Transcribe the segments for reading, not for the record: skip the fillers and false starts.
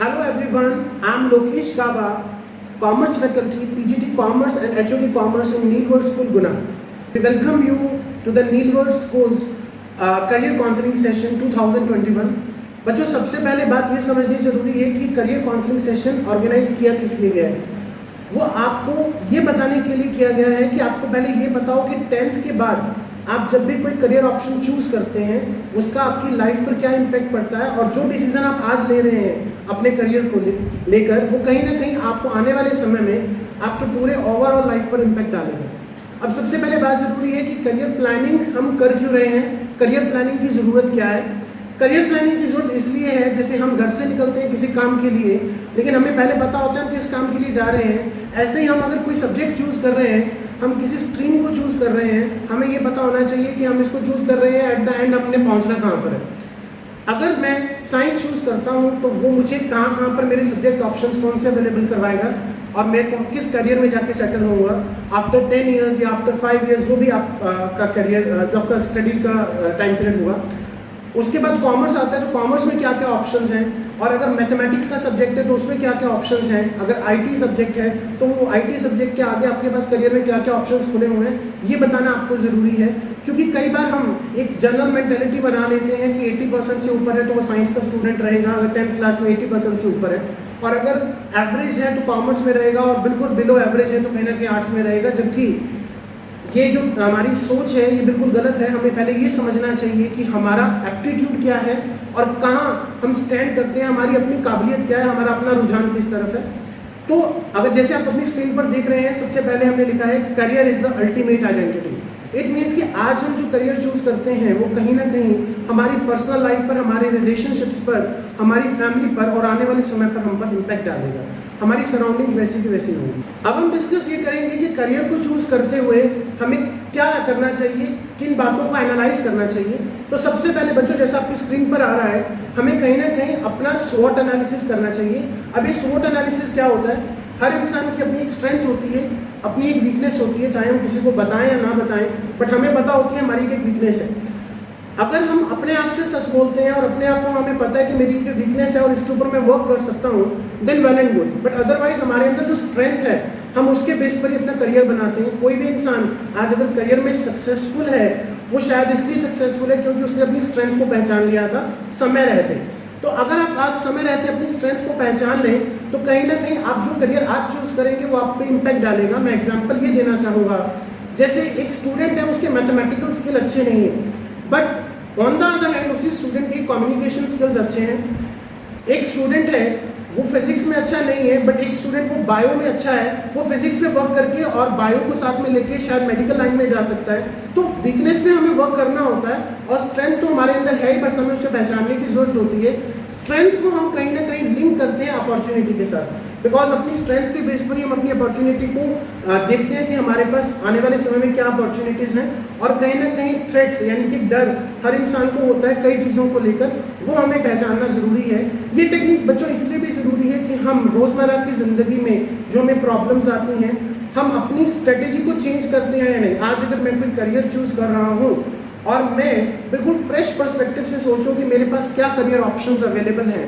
Hello everyone, I am Lokesh Gaba, Commerce Faculty, PGT Commerce and HOD Commerce in Neelward School, Guna. We welcome you to the Neelward School's Career Counseling Session 2021. बच्चों सबसे पहले बात ये समझनी ज़रूरी है कि करियर काउंसलिंग सेशन ऑर्गेनाइज किया किस लिए गया है। वो आपको ये बताने के लिए किया गया है कि आपको पहले ये बताओ कि 10th के बाद आप जब भी कोई करियर ऑप्शन चूज करते हैं उसका आपकी लाइफ पर क्या इम्पैक्ट पड़ता है, और जो डिसीजन आप आज ले रहे हैं अपने करियर को लेकर वो कहीं ना कहीं आपको आने वाले समय में आपके पूरे ओवरऑल लाइफ पर इम्पैक्ट डालेगा। अब सबसे पहले बात ज़रूरी है कि करियर प्लानिंग हम कर क्यों रहे हैं, करियर प्लानिंग की ज़रूरत क्या है। करियर प्लानिंग की ज़रूरत इसलिए है, जैसे हम घर से निकलते हैं किसी काम के लिए, लेकिन हमें पहले पता होता है हम किस काम के लिए जा रहे हैं। ऐसे ही हम अगर कोई सब्जेक्ट चूज़ कर रहे हैं, हम किसी स्ट्रीम को चूज़ कर रहे हैं, हमें ये पता होना चाहिए कि हम इसको चूज़ कर रहे हैं एट द एंड हमने पहुंचना कहाँ पर है। अगर मैं साइंस चूज़ करता हूँ तो वो मुझे कहाँ पर मेरे सब्जेक्ट ऑप्शंस कौन से अवेलेबल करवाएगा और मैं किस करियर में जाके सेटल होऊंगा आफ्टर 10 ईयर्स या आफ्टर 5 ईयर्स, जो भी आपका करियर जो आपका स्टडी का टाइम पीरियड हुआ। उसके बाद कॉमर्स आता है तो कॉमर्स में क्या क्या ऑप्शंस हैं, और अगर मैथमेटिक्स का सब्जेक्ट है तो उसमें क्या क्या ऑप्शंस हैं। अगर आईटी सब्जेक्ट है तो वो आईटी सब्जेक्ट के आगे आपके पास करियर में क्या क्या ऑप्शंस खुले हुए हैं, ये बताना आपको ज़रूरी है। क्योंकि कई बार हम एक जनरल मेंटेलिटी बना लेते हैं कि 80% से ऊपर है तो वो साइंस का स्टूडेंट रहेगा, अगर 10th क्लास में 80% से ऊपर है, और अगर एवरेज है तो कॉमर्स में रहेगा, और बिल्कुल बिलो एवरेज है तो कहीं ना कहीं आर्ट्स में रहेगा। जबकि ये जो हमारी सोच है ये बिल्कुल गलत है। हमें पहले ये समझना चाहिए कि हमारा एप्टीट्यूड क्या है और कहाँ हम स्टैंड करते हैं, हमारी अपनी काबिलियत क्या है, हमारा अपना रुझान किस तरफ है। तो अगर जैसे आप अपनी स्क्रीन पर देख रहे हैं, सबसे पहले हमने लिखा है career is the ultimate identity. It means कि आज हम जो करियर चूज करते हैं वो कहीं ना कहीं हमारी पर्सनल लाइफ पर, हमारे रिलेशनशिप्स पर, हमारी फैमिली पर और आने वाले समय पर हम पर इम्पैक्ट डालेगा। हमारी सराउंडिंग्स वैसी की वैसी होंगी। अब हम डिस्कस ये करेंगे कि करियर को चूज करते हुए हमें क्या करना चाहिए, किन बातों को एनालाइज करना चाहिए। तो सबसे पहले बच्चों, जैसा आपकी स्क्रीन पर आ रहा है, हमें कहीं ना कहीं अपना स्वॉट एनालिसिस करना चाहिए। अब ये स्वॉट एनालिसिस क्या होता है? हर इंसान की अपनी एक स्ट्रेंथ होती है, अपनी एक वीकनेस होती है, चाहे हम किसी को बताएं या ना बताएं, बट हमें पता होती है हमारी एक वीकनेस है। अगर हम अपने आप से सच बोलते हैं और अपने आप को हमें पता है कि मेरी जो वीकनेस है और इसके ऊपर मैं वर्क कर सकता हूँ, then well and good. But otherwise हमारे अंदर जो स्ट्रेंथ है हम उसके बेस पर ही अपना करियर बनाते हैं। कोई भी इंसान आज अगर करियर में सक्सेसफुल है वो शायद इसलिए सक्सेसफुल है क्योंकि उसने अपनी स्ट्रेंथ को पहचान लिया था समय रहते। तो अगर आप आज समय रहते अपनी स्ट्रेंथ को पहचान लें तो कहीं ना कहीं आप जो करियर आज चूज करेंगे वो आप पे इम्पैक्ट डालेगा। मैं एग्जांपल ये देना चाहूँगा, जैसे एक स्टूडेंट है, उसके मैथमेटिकल स्किल अच्छे नहीं है, but on the other hand उसी स्टूडेंट के कम्युनिकेशन स्किल्स अच्छे हैं। एक स्टूडेंट है वो फिजिक्स में अच्छा नहीं है, बट एक स्टूडेंट वो बायो में अच्छा है, वो फिजिक्स पे वर्क करके और बायो को साथ में लेके शायद मेडिकल लाइन में जा सकता है। तो वीकनेस पे हमें वर्क करना होता है और स्ट्रेंथ तो हमारे अंदर है ही, बस हमें उसे पहचानने की जरूरत होती है। स्ट्रेंथ को हम कहीं ना कहीं लिंक करते हैं अपॉर्चुनिटी के साथ, बिकॉज अपनी स्ट्रेंथ के बेस पर ही हम अपनी अपॉर्चुनिटी को देखते हैं कि हमारे पास आने वाले समय में क्या अपॉर्चुनिटीज़ हैं, और कहीं ना कहीं थ्रेट्स यानी कि डर हर इंसान को होता है कई चीज़ों को लेकर, वो हमें पहचानना ज़रूरी है। ये टेक्निक बच्चों इसलिए भी ज़रूरी है कि हम रोज़मर्रा की ज़िंदगी में जो हमें प्रॉब्लम्स आती हैं, हम अपनी स्ट्रेटेजी को चेंज करते हैं या नहीं। आज अगर मैं कोई करियर चूज़ कर रहा हूँ और मैं बिल्कुल फ्रेश पर्सपेक्टिव से सोचूं कि मेरे पास क्या करियर ऑप्शंस अवेलेबल हैं,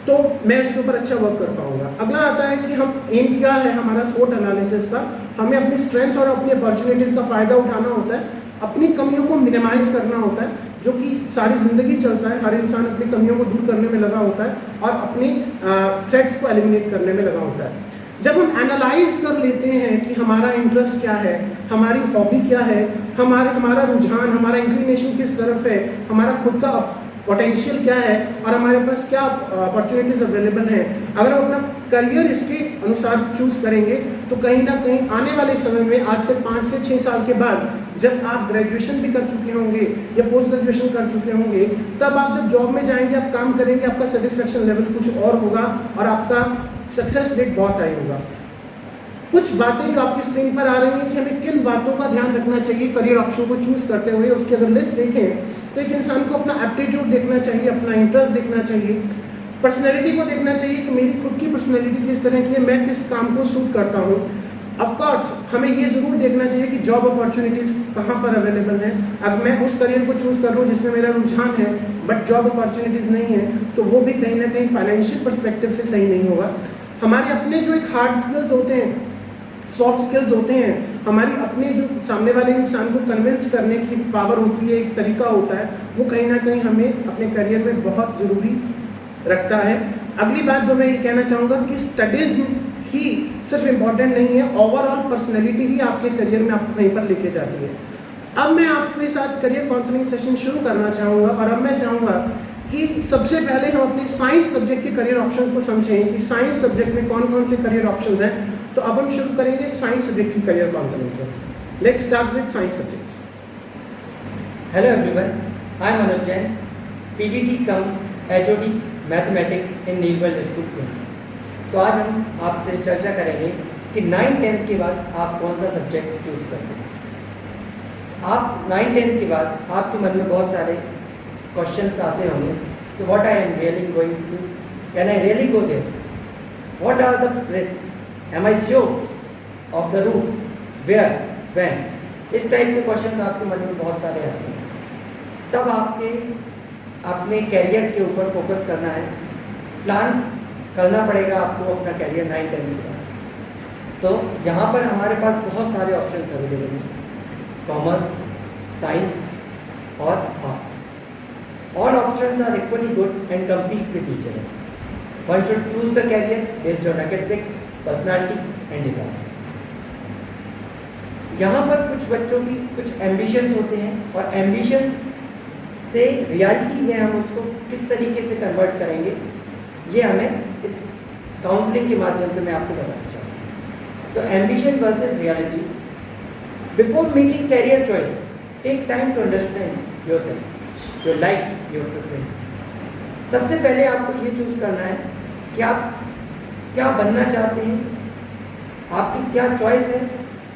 तो मैं इसके ऊपर अच्छा वर्क कर पाऊंगा। अगला आता है कि हम एम क्या है हमारा स्वॉट एनालिसिस का। हमें अपनी स्ट्रेंथ और अपनी अपॉर्चुनिटीज़ का फ़ायदा उठाना होता है, अपनी कमियों को मिनिमाइज करना होता है, जो कि सारी ज़िंदगी चलता है। हर इंसान अपनी कमियों को दूर करने में लगा होता है और अपनी थ्रेट्स को एलिमिनेट करने में लगा होता है। जब हम एनालाइज कर लेते हैं कि हमारा इंटरेस्ट क्या है, हमारी हॉबी क्या है, हमारा रुझान, हमारा इंक्लिनेशन किस तरफ है, हमारा खुद का पोटेंशियल क्या है और हमारे पास क्या अपॉर्चुनिटीज़ अवेलेबल हैं, अगर हम अपना करियर इसके अनुसार चूज़ करेंगे तो कहीं ना कहीं आने वाले समय में, आज से 5 से 6 साल के बाद, जब आप ग्रेजुएशन भी कर चुके होंगे या पोस्ट ग्रेजुएशन कर चुके होंगे, तब आप जब जॉब में जाएंगे, आप काम करेंगे, आपका सेटिस्फेक्शन लेवल कुछ और होगा और आपका सक्सेस रेट बहुत हाई होगा। कुछ बातें जो आपकी स्क्रीन पर आ रही हैं कि हमें किन बातों का ध्यान रखना चाहिए करियर ऑप्शन को चूज़ करते हुए, उसकी अगर लिस्ट देखें तो एक इंसान को अपना एप्टीट्यूड देखना चाहिए, अपना इंटरेस्ट देखना चाहिए, पर्सनैलिटी को देखना चाहिए कि मेरी खुद की पर्सनैलिटी किस तरह की है, मैं किस काम को सूट करता हूँ, ऑफ कोर्स हमें ये ज़रूर देखना चाहिए कि जॉब अपॉर्चुनिटीज़ कहाँ पर अवेलेबल हैं। अब मैं उस करियर को चूज़ कर रहा हूँ जिसमें मेरा रुझान है, बट जॉब अपॉर्चुनिटीज़ नहीं है, तो वो भी कहीं ना कहीं फाइनेंशियल पर्सपेक्टिव से सही नहीं होगा। हमारे अपने जो एक हार्ड स्किल्स होते हैं, सॉफ्ट स्किल्स होते हैं, हमारी अपने जो सामने वाले इंसान को कन्विंस करने की पावर होती है, एक तरीका होता है, वो कहीं ना कहीं हमें अपने करियर में बहुत ज़रूरी रखता है। अगली बात जो मैं ये कहना चाहूँगा कि स्टडीज़ ही सिर्फ इम्पॉर्टेंट नहीं है, ओवरऑल पर्सनैलिटी ही आपके करियर में आपको कहीं पर लेके जाती है। अब मैं आपके साथ करियर काउंसलिंग सेशन शुरू करना चाहूँगा, और अब मैं चाहूँगा कि सबसे पहले हम अपने साइंस सब्जेक्ट के करियर ऑप्शंस को समझें कि साइंस सब्जेक्ट में कौन कौन से करियर ऑप्शंस हैं। तो अब हम शुरू करेंगे साइंस सब्जेक्ट की करियर काउंसलिंग से। Let's start with science subjects. Hello everyone, I am Anuj Jain, PGT cum HOD mathematics in Neel World school Pune. तो आज हम आपसे चर्चा करेंगे कि 9th-10th के बाद आप कौन सा सब्जेक्ट चूज करते हैं। आप 9th-10th के बाद आपके मन में बहुत सारे क्वेश्चंस आते होंगे कि what I am really going to do, can I really go there, what are the risk, am I sure of the route, where, when. इस टाइप के क्वेश्चंस आपके मन में बहुत सारे आते हैं। तब आपके अपने कैरियर के ऊपर फोकस करना है, प्लान करना पड़ेगा आपको अपना कैरियर 9th-10th के बाद। तो यहाँ पर हमारे पास बहुत सारे ऑप्शंस अवेलेबल हैं, कॉमर्स, साइंस और arts. All options are equally good and compete with each other. One should choose the career based on academics, personality and desire. यहाँ पर कुछ बच्चों की कुछ एम्बिशंस होते हैं, और एम्बिशंस से रियलिटी में हम उसको किस तरीके से कन्वर्ट करेंगे, ये हमें इस काउंसलिंग के माध्यम से मैं आपको बताना चाहूँगा। तो ambition versus reality. Before making career choice, take time to understand yourself, your life, your preference. सबसे पहले आपको ये चूज करना है कि आप क्या बनना चाहते हैं, आपकी क्या चॉइस है,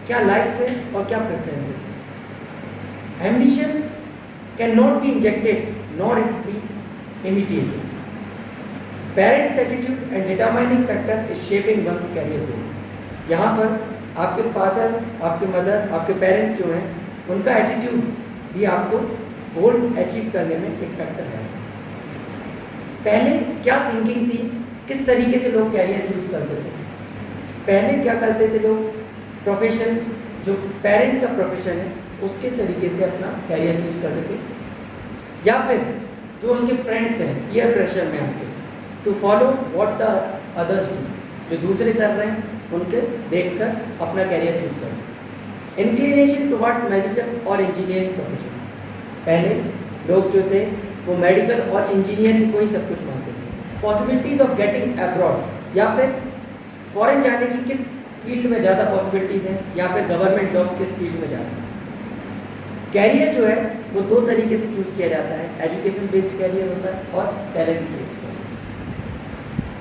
क्या लाइक्स है और क्या प्रेफरेंसेस है। Ambition can not be injected nor it be imitated. Parents attitude and determining factor is shaping one's career goal. यहाँ पर आपके फादर, आपके मदर, आपके पेरेंट्स जो हैं, उनका एटीट्यूड भी आपको गोल अचीव करने में एक फैक्टर है। पहले क्या थिंकिंग थी, किस तरीके से लोग कैरियर चूज करते थे। पहले क्या करते थे लोग, प्रोफेशन, जो पेरेंट का प्रोफेशन है उसके तरीके से अपना कैरियर चूज करते थे, या फिर जो उनके फ्रेंड्स हैं पीयर प्रेशर में आके to follow what the others do, जो दूसरे कर रहे हैं उनके देखकर अपना कैरियर चूज करते हैं। इंक्लिनेशन टुवर्ड्स मेडिकल और इंजीनियरिंग प्रोफेशन। पहले लोग जो थे वो मेडिकल और इंजीनियरिंग को ही सब कुछ मानते थे। पॉसिबिलिटीज ऑफ गेटिंग अब्रॉड, या फिर फॉरेन जाने की किस फील्ड में ज़्यादा पॉसिबिलिटीज़ हैं, या फिर गवर्नमेंट जॉब किस फील्ड में ज़्यादा है। कैरियर जो है वो दो तरीके से चूज़ किया जाता है, एजुकेशन बेस्ड कैरियर होता है और टैलेंट बेस्ड कैरियर।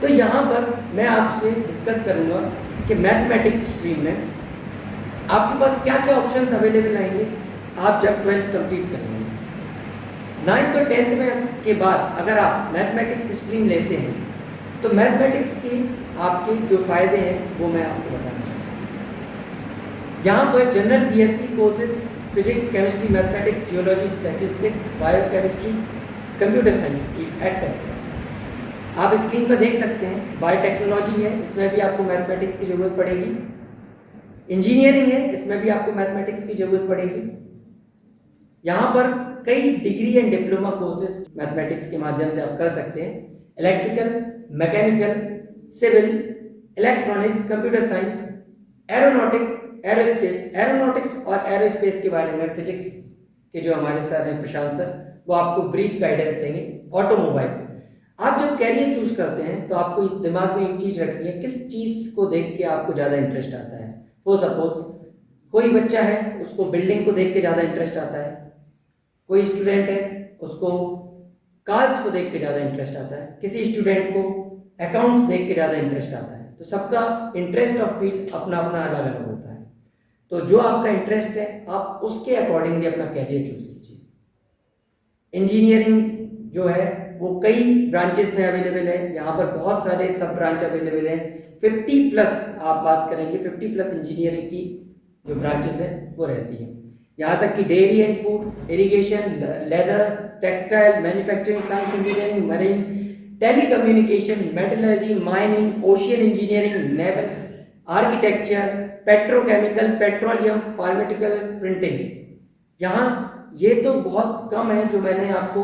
तो यहाँ पर मैं आपसे डिस्कस करूँगा कि मैथमेटिक्स स्ट्रीम में आपके पास क्या क्या ऑप्शंस अवेलेबल आएंगे आप जब 12th कंप्लीट करेंगे। 9th और 10th में के बाद अगर आप मैथमेटिक्स स्ट्रीम लेते हैं तो मैथमेटिक्स के आपके जो फ़ायदे हैं वो मैं आपको बताना चाहूँगा। यहाँ पर general BSc courses physics, chemistry, mathematics, geology, statistics, biochemistry, computer science etcetera आप स्क्रीन पर देख सकते हैं। बायोटेक्नोलॉजी है, इसमें भी आपको मैथमेटिक्स की ज़रूरत पड़ेगी। इंजीनियरिंग है, इसमें भी आपको मैथमेटिक्स की ज़रूरत पड़ेगी। यहाँ पर कई degree and diploma courses mathematics के माध्यम से आप कर सकते हैं। Electrical, mechanical, civil, electronics, computer science, aeronautics, aerospace. Aeronautics और एरोस्पेस के बारे में फिजिक्स के जो हमारे सर हैं प्रशांत सर, वो आपको ब्रीफ गाइडेंस देंगे। ऑटोमोबाइल। आप जब कैरियर चूज करते हैं तो आपको दिमाग में एक चीज़ रखनी है, किस चीज़ को देख के आपको ज़्यादा इंटरेस्ट आता है। फॉर सपोज कोई बच्चा है उसको बिल्डिंग को देख के ज़्यादा इंटरेस्ट आता है, कोई स्टूडेंट है उसको कार्स को देख के ज़्यादा इंटरेस्ट आता है, किसी स्टूडेंट को अकाउंट्स देख के ज़्यादा इंटरेस्ट आता है। तो सबका इंटरेस्ट ऑफ फील्ड अपना अपना अलग अलग होता है। तो जो आपका इंटरेस्ट है आप उसके अकॉर्डिंगली अपना कैरियर चूज कीजिए। इंजीनियरिंग जो है वो कई ब्रांचेस में अवेलेबल है। यहाँ पर बहुत सारे सब ब्रांच अवेलेबल हैं। 50 प्लस आप बात करेंगे, 50 प्लस इंजीनियरिंग की जो ब्रांचेस हैं वो रहती हैं। यहाँ तक कि dairy and food, irrigation, leather, textile, manufacturing science, engineering, marine, telecommunication, metallurgy, mining, ocean engineering, naval, architecture, petrochemical, petroleum, pharmaceutical, printing. यहाँ ये तो बहुत कम है जो मैंने आपको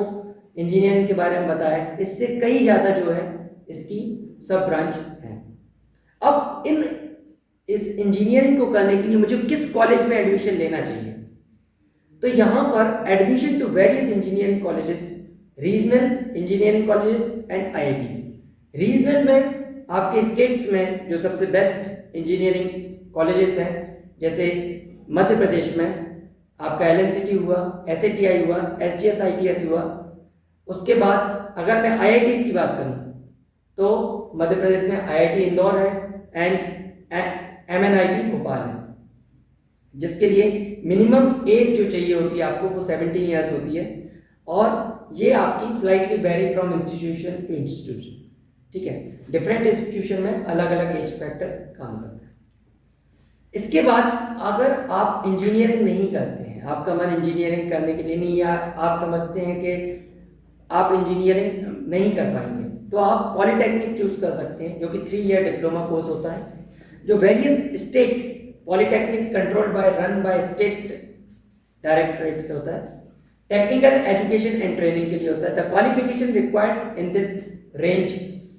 इंजीनियरिंग के बारे में बताया, इससे कई ज़्यादा जो है इसकी सब ब्रांच है। अब इस इंजीनियरिंग को करने के लिए मुझे किस कॉलेज में एडमिशन लेना चाहिए? तो यहाँ पर admission to various engineering colleges, regional engineering colleges and IITs. Regional में आपके स्टेट्स में जो सबसे बेस्ट इंजीनियरिंग कॉलेजेस हैं, जैसे मध्य प्रदेश में आपका एलएनसीटी हुआ, एसएटीआई हुआ, एसजीएस आईटीएस हुआ। उसके बाद अगर मैं आईआईटीज की बात करूँ तो मध्य प्रदेश में आईआईटी इंदौर है एंड एमएनआईटी भोपाल है, जिसके लिए मिनिमम एज जो चाहिए होती है आपको वो 17 ईयर्स होती है, और ये आपकी slightly vary from institution to institution. ठीक है, डिफरेंट इंस्टीट्यूशन में अलग अलग एज फैक्टर्स काम करते हैं। इसके बाद अगर आप इंजीनियरिंग नहीं करते हैं, आपका मन इंजीनियरिंग करने के लिए नहीं, या आप समझते हैं कि आप इंजीनियरिंग नहीं कर पाएंगे, तो आप पॉलिटेक्निक चूज कर सकते हैं, जो कि 3 ईयर डिप्लोमा कोर्स होता है, जो various state polytechnic controlled by run by state directorate से होता है। टेक्निकल एजुकेशन एंड ट्रेनिंग के लिए होता है। The qualification required in this range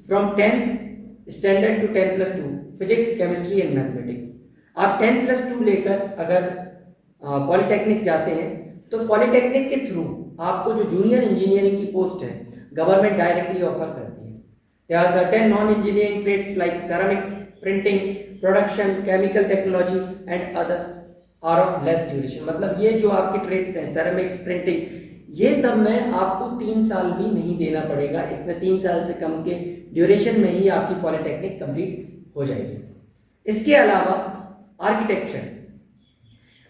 from 10th standard to 10+2 physics, chemistry and mathematics. आप 10+2 लेकर अगर पॉलिटेक्निक जाते हैं तो पॉलिटेक्निक के थ्रू आपको जो जूनियर इंजीनियरिंग की पोस्ट है गवर्नमेंट डायरेक्टली ऑफर करती है। There are certain non engineering trades like ceramics, printing, production, chemical technology and other are of less duration. मतलब ये जो आपके ट्रेड्स हैं, सेरामिक्स, प्रिंटिंग, ये सब में आपको 3 साल भी नहीं देना पड़ेगा। इसमें 3 साल से कम के ड्यूरेशन में ही आपकी पॉलिटेक्निक कंप्लीट हो जाएगी। इसके अलावा आर्किटेक्चर,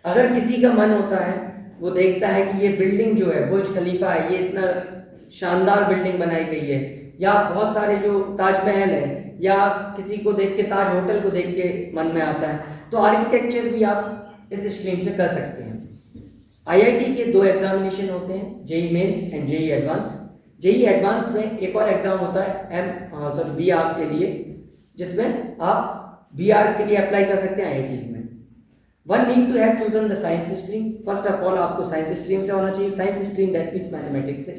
अगर किसी का मन होता है, वो देखता है कि ये बिल्डिंग जो है बुर्ज खलीफा है, ये इतना शानदार बिल्डिंग बनाई गई है, या बहुत सारे जो ताजमहल है, या किसी को देख के ताज होटल को देख के मन में आता है, तो आर्किटेक्चर भी आप इस स्ट्रीम से कर सकते हैं। आईआईटी के 2 एग्जामिनेशन होते हैं, JEE mains and JEE advance. JEE advance में एक और एग्जाम होता है बीआर के लिए, जिसमें आप बीआर के लिए अप्लाई कर सकते हैं आईआईटीज में। One need to have chosen the science stream. First of all आपको साइंस स्ट्रीम से होना चाहिए, science stream that means mathematics से।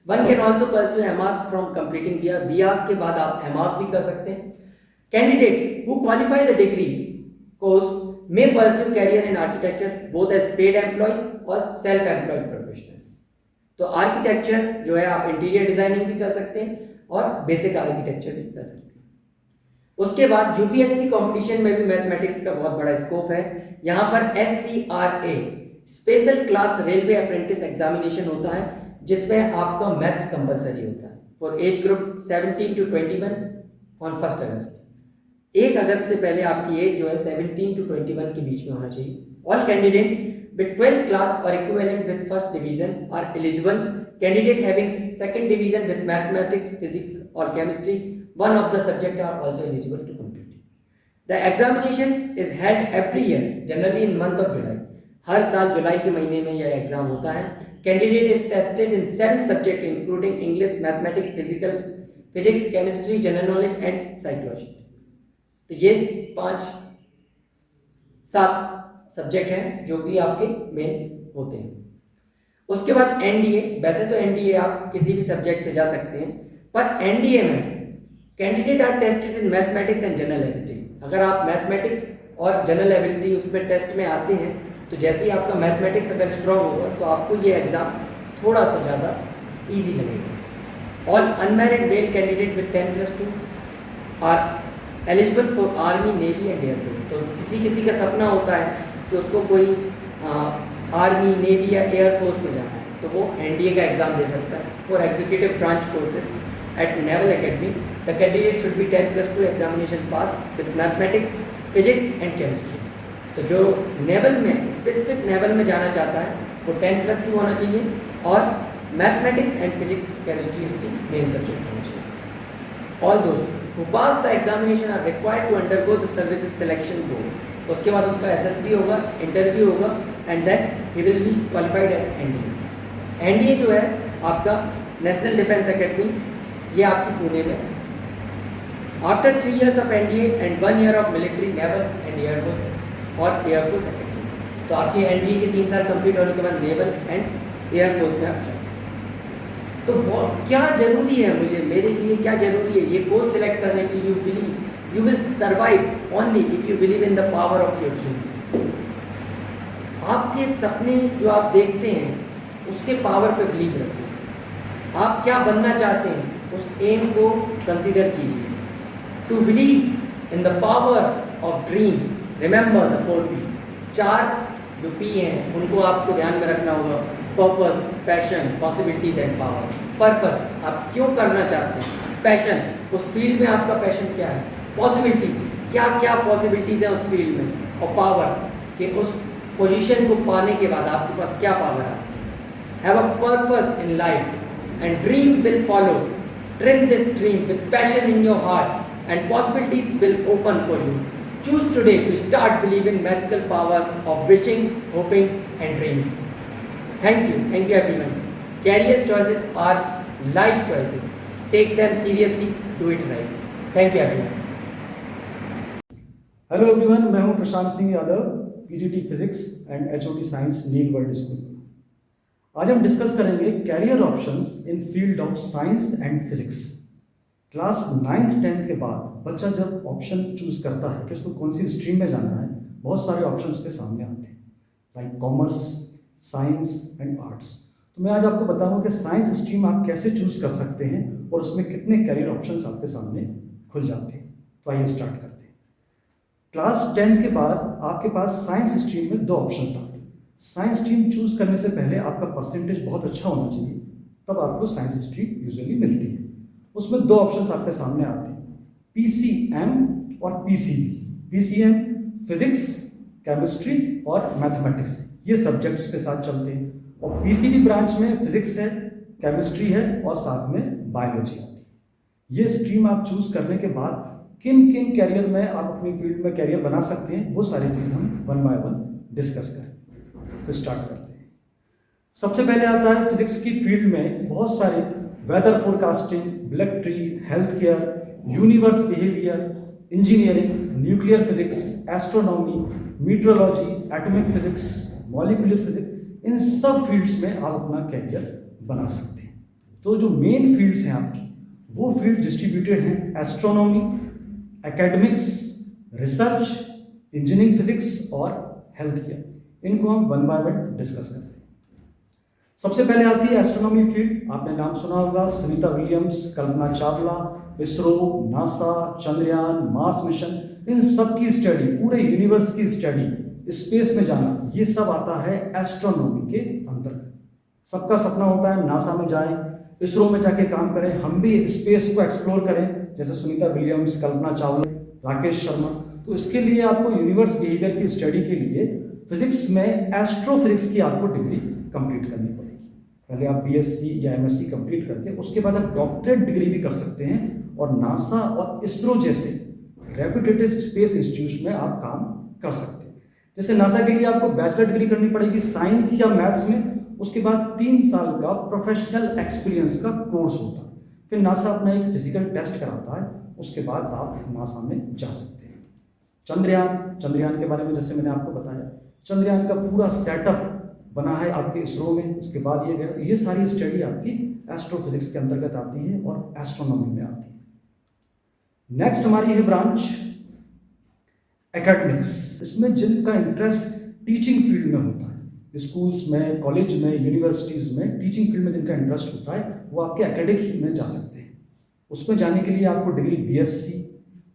One can also pursue MR from completing BR. BR के बाद आप एमआर भी कर सकते हैं। Candidate who qualify the degree course may pursue career in architecture both as paid employees और self employed professionals। तो आर्किटेक्चर जो है आप इंटीरियर डिजाइनिंग भी कर सकते हैं और बेसिक आर्किटेक्चर भी कर सकते हैं। उसके बाद यूपीएससी कंपटीशन में भी मैथमेटिक्स का बहुत बड़ा स्कोप है। यहाँ पर SCRA special class railway apprentice examination होता है, जिसमें आपका मैथ्स कंपलसरी होता है for age group 17 to 21 on 1 अगस्त। 1 अगस्त से पहले आपकी एज जो है 17 to 21 के बीच में होना चाहिए। All candidates with 12th class और equivalent with first division are eligible. Candidate having second division with mathematics, physics और chemistry, one of the subject are also eligible to complete. The examination is held every year generally in month of July. हर साल जुलाई के महीने में यह exam होता है। Candidate is tested in 7 subject including English, mathematics, physics, chemistry, general knowledge and psychology. तो ये 5-7 सब्जेक्ट हैं जो कि आपके मेन होते हैं। उसके बाद एनडीए। वैसे तो एनडीए आप किसी भी सब्जेक्ट से जा सकते हैं, पर एनडीए में candidate are tested in mathematics and general ability. अगर आप मैथमेटिक्स और जनरल एबिलिटी उसमें टेस्ट में आते हैं, तो जैसे ही आपका मैथमेटिक्स अगर स्ट्रॉन्ग होगा तो आपको ये एग्ज़ाम थोड़ा सा ज़्यादा ईजी लगेगा। All unmarried male candidate with 10+2 are eligible for army, navy and air force. तो किसी का सपना होता है कि उसको कोई आर्मी, नेवी या एयरफोर्स में जाना है, तो वो एनडीए का एग्जाम दे सकता है for executive branch courses eight naval academy. The candidate should be 10+2 examination pass with mathematics, physics and chemistry. तो जो नेवल में स्पेसिफिक नेवल में जाना चाहता है वो 10+2 होना चाहिए और मैथमेटिक्स एंड फिजिक्स केमिस्ट्री उसकी मेन सब्जेक्ट होना चाहिए. All those who pass the examination are required to undergo the services selection board. उसके बाद उसका SSB होगा, इंटरव्यू होगा and then he will be qualified as NDA. NDA जो है आपका नेशनल डिफेंस एकेडमी, ये आपकी पुणे में. After 3 years of NDA and 1 year of military, naval and air force और एयरफोर्स एकेडमी. तो आपकी NDA के 3 साल कंप्लीट होने के बाद नेवल एंड एयरफोर्स में आप जा सकते हैं. तो क्या जरूरी है मुझे, मेरे लिए क्या जरूरी है ये कोर्स सिलेक्ट करने के लिए? You believe you will survive only if you believe in the power of your dreams. आपके सपने जो आप देखते हैं उसके पावर पे बिलीव रखिए. आप क्या बनना चाहते हैं उस एम को कंसीडर कीजिए. To believe in the power of dream remember the 4 P's. 4 जो P हैं उनको आपको ध्यान में रखना होगा. Purpose, passion, possibilities and power. Purpose, आप क्यों करना चाहते हैं. पैशन, उस फील्ड में आपका पैशन क्या है. पॉसिबिलिटीज, क्या क्या पॉसिबिलिटीज है उस फील्ड में. और पावर, कि उस पोजीशन को पाने के बाद आपके पास क्या पावर आती है. Have a purpose in life and dream will follow. Trim this dream with passion in your heart and possibilities will open for you. Choose today to start believing in magical power of wishing, hoping and dreaming. Thank you everyone. Career choices are life choices. Take them seriously, do it right. Thank you everyone. Hello everyone, मैं हूं Prashant Singh Yadav, PGT physics and HOD science Neel World school. आज हम discuss करेंगे career options in field of science and physics. Class 9th 10th के बाद बच्चा जब option choose करता है कि उसको कौन सी स्ट्रीम में जाना है, बहुत सारे ऑप्शन उसके सामने आते हैं, like commerce, science and arts. तो मैं आज आपको बताऊंगा कि साइंस स्ट्रीम आप कैसे चूज कर सकते हैं और उसमें कितने कैरियर ऑप्शंस आपके सामने खुल जाते हैं. तो आइए स्टार्ट करते हैं. क्लास 10th के बाद आपके पास साइंस स्ट्रीम में 2 ऑप्शंस आते हैं. साइंस स्ट्रीम चूज करने से पहले आपका परसेंटेज बहुत अच्छा होना चाहिए, तब आपको साइंस स्ट्रीम यूजुअली मिलती है. उसमें 2 ऑप्शंस आपके सामने आते हैं, PCM और PCB. PCM फिजिक्स, केमिस्ट्री और मैथमेटिक्स, ये सब्जेक्ट्स के साथ चलते हैं. और PCB ब्रांच में फिजिक्स है, केमिस्ट्री है और साथ में बायोलॉजी आती है. ये स्ट्रीम आप चूज करने के बाद किन किन कैरियर में आप अपनी फील्ड में कैरियर बना सकते हैं, वो सारी चीज़ हम 1 by 1 डिस्कस करें. तो स्टार्ट करते हैं. सबसे पहले आता है फिजिक्स की फील्ड में बहुत सारे weather forecasting, military, health care, universe behaviour, engineering, nuclear physics, astronomy, meteorology, atomic physics, molecular physics. इन सब फील्ड्स में आप अपना कैरियर बना सकते हैं. तो जो मेन फील्ड्स हैं आपकी, वो फील्ड डिस्ट्रीब्यूटेड हैं. Astronomy, academics, research, engineering physics और हेल्थ केयर. इनको हम 1 by 1 डिस्कस करते हैं. सबसे पहले आती है एस्ट्रोनॉमी फील्ड. आपने नाम सुना होगा, Sunita Williams, Kalpana Chawla, ISRO, NASA, Chandrayaan, Mars mission, इन सब की स्टडी, पूरे यूनिवर्स की स्टडी, स्पेस में जाना, ये सब आता है एस्ट्रोनॉमी के अंतर्गत. सबका सपना होता है नासा में जाएं, इसरो में जाके काम करें, हम भी स्पेस को एक्सप्लोर करें, जैसे सुनीता विलियम्स, कल्पना चावला, राकेश शर्मा. तो इसके लिए आपको यूनिवर्स बिहेवियर की स्टडी के लिए फिजिक्स में एस्ट्रोफिजिक्स की आपको डिग्री कंप्लीट करनी पड़ेगी. पहले आप BSc या MSc कंप्लीट करके उसके बाद आप डॉक्टरेट डिग्री भी कर सकते हैं और नासा और इसरो जैसे रेप्यूटेड स्पेस इंस्टीट्यूट में आप काम कर सकते हैं. जैसे नासा के लिए आपको बैचलर डिग्री करनी पड़ेगी साइंस या मैथ्स में, उसके बाद 3 साल का प्रोफेशनल एक्सपीरियंस का कोर्स होता है. फिर नासा अपना एक फिजिकल टेस्ट कराता है, उसके बाद आप नासा में जा सकते हैं. चंद्रयान के बारे में जैसे मैंने आपको बताया, चंद्रयान का पूरा सेटअप बना है आपके इसरो में, उसके बाद ये गया. तो ये सारी स्टडी आपकी एस्ट्रोफिजिक्स के अंतर्गत आती है और एस्ट्रोनॉमी में आती है. नेक्स्ट हमारी है ब्रांच एकेडमिक्स. इसमें जिनका इंटरेस्ट टीचिंग फील्ड में होता है, स्कूल्स में, कॉलेज में, यूनिवर्सिटीज़ में टीचिंग फील्ड में जिनका इंटरेस्ट होता है, वो आपके एकेडमिक में जा सकते हैं. उसमें जाने के लिए आपको डिग्री BSc,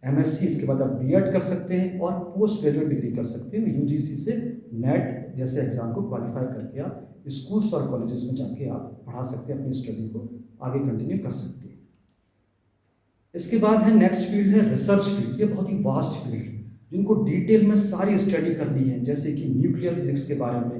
MSc, इसके बाद आप B.Ed कर सकते हैं और पोस्ट ग्रेजुएट डिग्री कर सकते हैं. UGC से नेट जैसे एग्जाम को क्वालिफाई करके आप स्कूल्स और कॉलेजेस में जाके आप पढ़ा सकते हैं, अपनी स्टडी को आगे कंटिन्यू कर सकते हैं. इसके बाद है नेक्स्ट फील्ड है रिसर्च फील्ड. ये बहुत ही वास्ट फील्ड है, जिनको डिटेल में सारी स्टडी करनी है, जैसे कि न्यूक्लियर फिजिक्स के बारे में,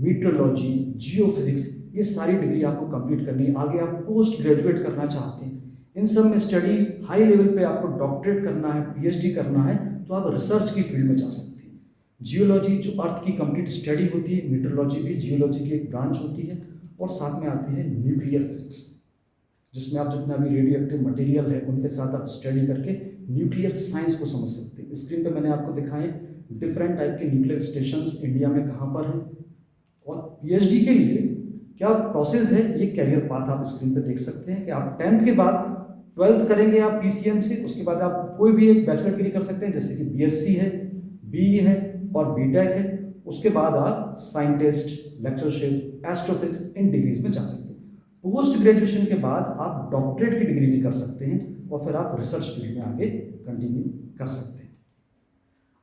मीट्रोलॉजी, जियोफिजिक्स, ये सारी डिग्री आपको कंप्लीट करनी है। आगे आप पोस्ट ग्रेजुएट करना चाहते हैं, इन सब में स्टडी हाई लेवल पे आपको डॉक्टरेट करना है, पीएचडी करना है, तो आप रिसर्च की फील्ड में जा सकते हैं। जियोलॉजी जो अर्थ की कंप्लीट स्टडी होती है, मीटरोलॉजी भी जियोलॉजी की एक ब्रांच होती है, और साथ में आती है न्यूक्लियर फिजिक्स, जिसमें आप जितना भी रेडियो एक्टिव मटेरियल है उनके साथ आप स्टडी करके न्यूक्लियर साइंस को समझ सकते हैं। स्क्रीन पे मैंने आपको दिखाए डिफरेंट टाइप के न्यूक्लियर स्टेशंस इंडिया में कहाँ पर हैं, और पीएचडी के लिए क्या प्रोसेस है, ये कैरियर पाथ आप स्क्रीन पे देख सकते हैं कि आप 10th के बाद 12th करेंगे आप पीसीएम से, उसके बाद आप कोई भी एक बैचलर डिग्री कर सकते हैं, जैसे कि बीएससी है, बीई है और बीटेक है। उसके बाद आप साइंटिस्ट, लेक्चरशिप, एस्ट्रोफिजिक्स इन डिग्रीज में जा सकते हैं। पोस्ट ग्रेजुएशन के बाद आप डॉक्टरेट की डिग्री भी कर सकते हैं और फिर आप रिसर्च फील्ड में आगे कंटिन्यू कर सकते हैं।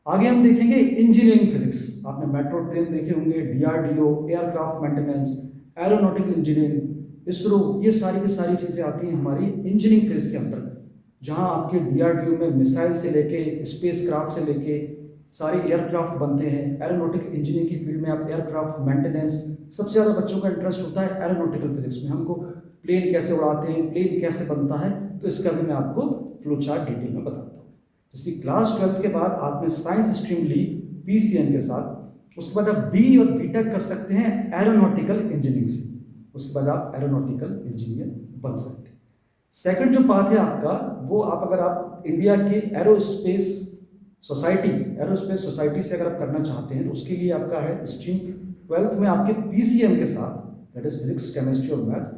आगे हम देखेंगे इंजीनियरिंग फिजिक्स। आपने मेट्रो ट्रेन देखे होंगे, DRDO, aircraft maintenance, aeronautical engineering, ISRO, ये सारी की सारी चीज़ें आती हैं हमारी इंजीनियरिंग फेज के अंतर्गत, जहां आपके डीआरडीओ में मिसाइल से लेके स्पेस क्राफ्ट से लेके सारे एयरक्राफ्ट बनते हैं। एरोनॉटिकल इंजीनियरिंग की फील्ड में आप एयरक्राफ्ट मेंटेनेंस, सबसे ज़्यादा बच्चों का इंटरेस्ट होता है एरोनॉटिकल फिजिक्स में, हमको प्लेन कैसे उड़ाते हैं, प्लेन कैसे बनता है, तो इसका भी मैं आपको फ्लो चार्ट डिटेल में बताता हूँ। जैसे क्लास 12th के बाद आपने साइंस स्ट्रीम ली पीसीएम के साथ, उसके बाद आप बी और बीटेक कर सकते हैं एरोनॉटिकल इंजीनियरिंग से, उसके बाद आप एरोनॉटिकल इंजीनियर बन सकते हैं। सेकंड जो पाथ है आपका, वो आप अगर आप इंडिया के एरोस्पेस सोसाइटी से अगर आप करना चाहते हैं, तो उसके लिए आपका है स्ट्रीम 12th में आपके पीसीएम के साथ, दैट इज फिजिक्स, केमिस्ट्री और मैथ्स,